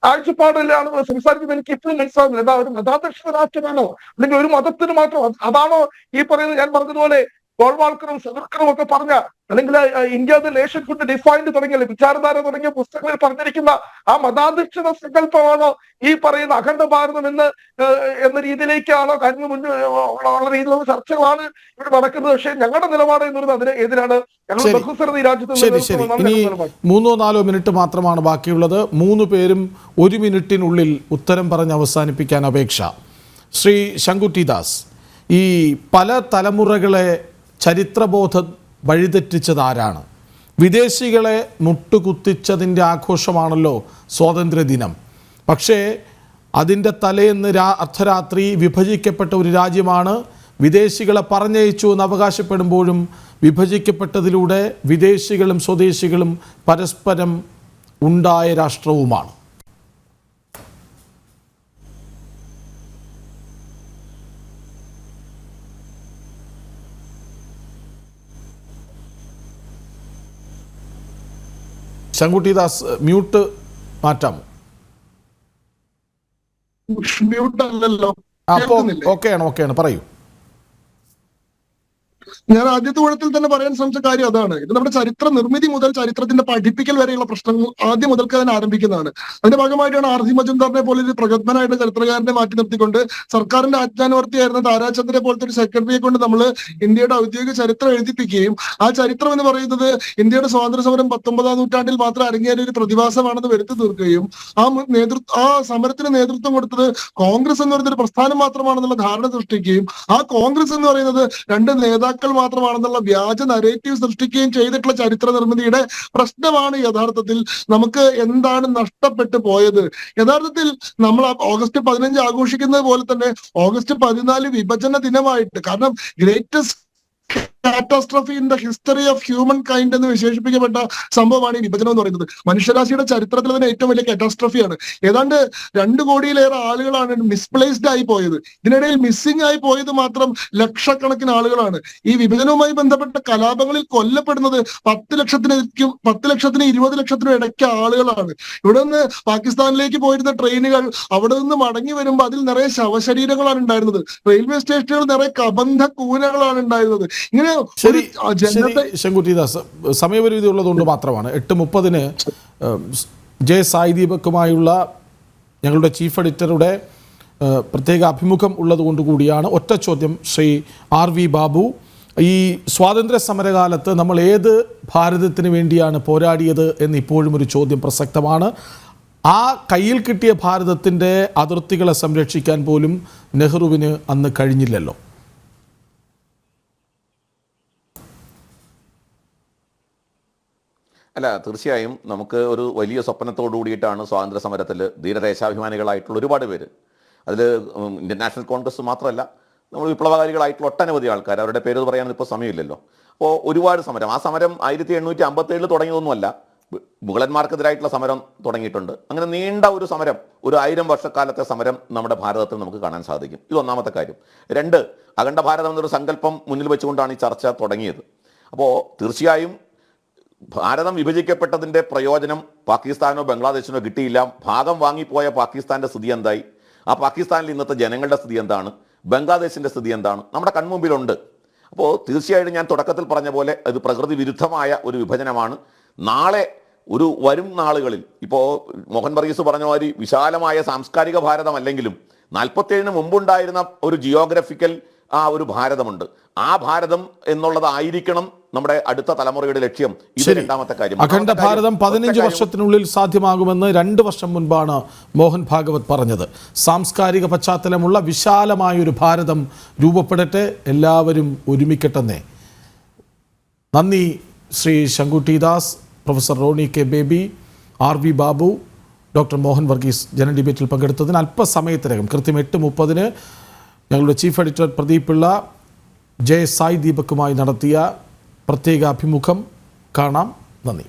കാഴ്ചപ്പാടിലാണ് സംസാരിക്കുന്നത്. എനിക്ക് ഇപ്പോഴും മനസ്സിലാവുന്നില്ല. എന്താ ഒരു മതാധിഷ്ഠിത രാഷ്ട്രമാണോ, അല്ലെങ്കിൽ ഒരു മതത്തിന് മാത്രം അതാണോ ഈ പറയുന്നത്? ഞാൻ പറഞ്ഞതുപോലെ ഗോൾവാൾക്കറും സവർക്കറും ഒക്കെ പറഞ്ഞ, അല്ലെങ്കിൽ India the nation could defined തുടങ്ങിയ വിചാരധാര തുടങ്ങിയ പുസ്തകങ്ങളിൽ പറഞ്ഞിരിക്കുന്ന ആ മതാധിഷ്ഠിത സങ്കല്പമാണോ ഈ പറയുന്ന അഖണ്ഡ ഭാരതം എന്ന രീതിയിലേക്കാണോ കാര്യങ്ങൾ ഉള്ള രീതിയിലുള്ള ചർച്ചകളാണ് ഇവിടെ നടക്കുന്നത്. പക്ഷേ ഞങ്ങളുടെ നിലപാട് എന്ന് പറയുന്നത് അതിന് എതിരാണ്. ഞങ്ങൾ ബഹുസ്വരത ഈ രാജ്യത്ത്. ഇനി 3-4 മിനിറ്റ് മാത്രമാണ് ബാക്കിയുള്ളത്. 3 പേരും 1 മിനിറ്റിനുള്ളിൽ ഉത്തരം പറഞ്ഞ് അവസാനിപ്പിക്കാൻ അപേക്ഷ. ശ്രീ ശങ്കുട്ടി ദാസ്, ഈ പല തലമുറകളെ ചരിത്രബോധം വഴിതെറ്റിച്ചത് ആരാണ്? വിദേശികളെ മുട്ടുകുത്തിച്ചതിൻ്റെ ആഘോഷമാണല്ലോ സ്വാതന്ത്ര്യദിനം. പക്ഷേ അതിൻ്റെ തലേന്ന് അർദ്ധരാത്രി വിഭജിക്കപ്പെട്ട ഒരു രാജ്യമാണ്. വിദേശികളെ പറഞ്ഞയച്ചു എന്ന് അവകാശപ്പെടുമ്പോഴും വിഭജിക്കപ്പെട്ടതിലൂടെ വിദേശികളും സ്വദേശികളും പരസ്പരം ഉണ്ടായ രാഷ്ട്രവുമാണ്. ശങ്കുട്ടി ദാസ്, മ്യൂട്ട് മാറ്റാമോ? ഓക്കെയാണ്, പറയൂ. ഞാൻ ആദ്യത്തെ ഊഴത്തിൽ തന്നെ പറയാൻ ശ്രമിച്ച കാര്യം അതാണ്. ഇത് നമ്മുടെ ചരിത്ര നിർമ്മിതി മുതൽ ചരിത്രത്തിന്റെ പഠിപ്പിക്കൽ വരെയുള്ള പ്രശ്നങ്ങൾ ആദ്യം മുതൽക്ക് തന്നെ ആരംഭിക്കുന്നതാണ്. അതിന്റെ ഭാഗമായിട്ടാണ് R.C. മജുംദാറിനെ പോലെ ഒരു പ്രഗത്ഭനായിട്ട് ചരിത്രകാരനെ മാറ്റി നിർത്തിക്കൊണ്ട് സർക്കാരിന്റെ ആജ്ഞാനുവർത്തിയായിരുന്ന താരാചന്ദ്രനെ പോലത്തെ ഒരു സെക്രട്ടറിയെ കൊണ്ട് നമ്മൾ ഇന്ത്യയുടെ ഔദ്യോഗിക ചരിത്രം എഴുതിപ്പിക്കുകയും ആ ചരിത്രം എന്ന് പറയുന്നത് ഇന്ത്യയുടെ സ്വാതന്ത്ര്യ സമരം 19ാം നൂറ്റാണ്ടിൽ മാത്രം അരങ്ങേറിയ ഒരു പ്രതിഭാസമാണെന്ന് വരുത്തി തീർക്കുകയും ആ സമരത്തിന് നേതൃത്വം കൊടുത്തത് കോൺഗ്രസ് എന്ന് പറയുന്ന ഒരു പ്രസ്ഥാനം മാത്രമാണെന്നുള്ള ധാരണ സൃഷ്ടിക്കുകയും ആ കോൺഗ്രസ് എന്ന് പറയുന്നത് 2 നേതാക്കൾ മാത്രമാണെന്നുള്ള വ്യാജ നരേറ്റീവ് സൃഷ്ടിക്കുകയും ചെയ്തിട്ടുള്ള ചരിത്ര നിർമ്മിതിയുടെ പ്രശ്നമാണ് യഥാർത്ഥത്തിൽ നമുക്ക് എന്താണ് നഷ്ടപ്പെട്ടു പോയത്. യഥാർത്ഥത്തിൽ നമ്മൾ ഓഗസ്റ്റ് 15 ആഘോഷിക്കുന്നത് പോലെ തന്നെ ഓഗസ്റ്റ് 14 വിഭജന ദിനമായിട്ട്, കാരണം greatest catastrophe in the history of humankind എന്ന് വിശേഷിപ്പിക്കപ്പെട്ട സംഭവമാണ് ഈ വിഭജനം എന്ന് പറയുന്നത്. മനുഷ്യരാശിയുടെ ചരിത്രത്തിൽ തന്നെ ഏറ്റവും വലിയ കാറ്റാസ്ട്രോഫിയാണ്. ഏതാണ്ട് 2 കോടിയിലേറെ ആളുകളാണ് മിസ്പ്ലേസ്ഡ് ആയി പോയത്. ഇതിനിടയിൽ മിസ്സിംഗ് ആയി പോയത് മാത്രം ലക്ഷക്കണക്കിന് ആളുകളാണ്. ഈ വിഭജനവുമായി ബന്ധപ്പെട്ട കലാപങ്ങളിൽ കൊല്ലപ്പെടുന്നത് 10 ലക്ഷത്തിന് 20 ലക്ഷത്തിനും ഇടയ്ക്ക് ആളുകളാണ്. ഇവിടെ നിന്ന് പാകിസ്ഥാനിലേക്ക് പോയിരുന്ന ട്രെയിനുകൾ അവിടെ നിന്ന് മടങ്ങി വരുമ്പോൾ അതിൽ നിറയെ ശവശരീരങ്ങളാണ് ഉണ്ടായിരുന്നത്. റെയിൽവേ സ്റ്റേഷനുകൾ നിറയെ കബന്ധ കൂനകളാണ് ഉണ്ടായിരുന്നത്. ഇങ്ങനെ ശങ്കുട്ടി ദാസ്, സമയപരിമിതി ഉള്ളതുകൊണ്ട് മാത്രമാണ് 8:30 ജെ സായി ദീപക്കുമായുള്ള ഞങ്ങളുടെ ചീഫ് എഡിറ്ററുടെ പ്രത്യേക അഭിമുഖം ഉള്ളതുകൊണ്ട് കൂടിയാണ്. ഒറ്റ ചോദ്യം ശ്രീ R.V. ബാബു, ഈ സ്വാതന്ത്ര്യ സമരകാലത്ത് നമ്മൾ ഏത് ഭാരതത്തിന് വേണ്ടിയാണ് പോരാടിയത് എന്ന് ഇപ്പോഴും ഒരു ചോദ്യം പ്രസക്തമാണ്. ആ കയ്യിൽ കിട്ടിയ ഭാരതത്തിൻ്റെ അതിർത്തികളെ സംരക്ഷിക്കാൻ പോലും നെഹ്റുവിന് അന്ന് കഴിഞ്ഞില്ലല്ലോ. അല്ല, തീർച്ചയായും നമുക്ക് ഒരു വലിയ സ്വപ്നത്തോടു കൂടിയിട്ടാണ് സ്വാതന്ത്ര്യ സമരത്തിൽ ധീരദേശാഭിമാനികളായിട്ടുള്ള ഒരുപാട് പേര്, അതിൽ ഇന്ത്യൻ നാഷണൽ കോൺഗ്രസ് മാത്രമല്ല, നമ്മൾ വിപ്ലവകാരികളായിട്ടുള്ള ഒട്ടനവധി ആൾക്കാർ, അവരുടെ പേര് പറയാനൊന്നും ഇപ്പോൾ സമയമില്ലല്ലോ. അപ്പോൾ ഒരുപാട് സമരം, ആ സമരം 1857 തുടങ്ങിയതൊന്നുമല്ല, മുഗളന്മാർക്കെതിരായിട്ടുള്ള സമരം തുടങ്ങിയിട്ടുണ്ട്. അങ്ങനെ നീണ്ട ഒരു സമരം, ഒരു 1000 വർഷക്കാലത്തെ സമരം നമ്മുടെ ഭാരതത്തിൽ നമുക്ക് കാണാൻ സാധിക്കും. ഇത് ഒന്നാമത്തെ കാര്യം. 2, അഖണ്ഡ ഭാരതം എന്നൊരു സങ്കല്പം മുന്നിൽ വെച്ചുകൊണ്ടാണ് ഈ ചർച്ച തുടങ്ങിയത്. അപ്പോൾ തീർച്ചയായും ഭാരതം വിഭജിക്കപ്പെട്ടതിൻ്റെ പ്രയോജനം പാകിസ്ഥാനോ ബംഗ്ലാദേശിനോ കിട്ടിയില്ല. ഭാഗം വാങ്ങിപ്പോയ പാകിസ്ഥാൻ്റെ സ്ഥിതി എന്തായി, ആ പാകിസ്ഥാനിൽ ഇന്നത്തെ ജനങ്ങളുടെ സ്ഥിതി എന്താണ്, ബംഗ്ലാദേശിൻ്റെ സ്ഥിതി എന്താണ്, നമ്മുടെ കൺമുമ്പിലുണ്ട്. അപ്പോൾ തീർച്ചയായിട്ടും ഞാൻ തുടക്കത്തിൽ പറഞ്ഞ പോലെ അത് പ്രകൃതി വിരുദ്ധമായ ഒരു വിഭജനമാണ്. നാളെ ഒരു വരും നാളുകളിൽ ഇപ്പോൾ മോഹൻ വർഗീസ് പറഞ്ഞ മാതിരി വിശാലമായ സാംസ്കാരിക ഭാരതമല്ലെങ്കിലും 47-ന് മുമ്പുണ്ടായിരുന്ന ഒരു ജിയോഗ്രഫിക്കൽ ആ ഒരു ഭാരതമുണ്ട്. ആ ഭാരതം എന്നുള്ളതായിരിക്കണം നമ്മുടെ അടുത്ത തലമുറയുടെ ലക്ഷ്യം. ഇത് രണ്ടാമത്തെ കാര്യം. അഖണ്ഡ ഭാരതം 15 വർഷത്തിനുള്ളിൽ സാധ്യമാകുമെന്ന് 2 വർഷം മുൻപാണ് മോഹൻ ഭാഗവത് പറഞ്ഞത്. സാംസ്കാരിക പശ്ചാത്തലമുള്ള വിശാലമായൊരു ഭാരതം രൂപപ്പെടട്ടെ, എല്ലാവരും ഒരുമിക്കട്ടെന്നേ. നന്ദി Shri Sankutty Das, professor Roni K Baby, RV Babu, doctor Mohan Varghese general ഡിബേറ്റിൽ പങ്കെടുത്തതിന്. അല്പസമയത്തിനകം കൃത്യം 8:30 ഞങ്ങളുടെ ചീഫ് എഡിറ്റർ പ്രദീപ് പിള്ള സായ് ദീപക്കുമായി നടത്തിയ പ്രത്യേക അഭിമുഖം കാണാം. നന്ദി.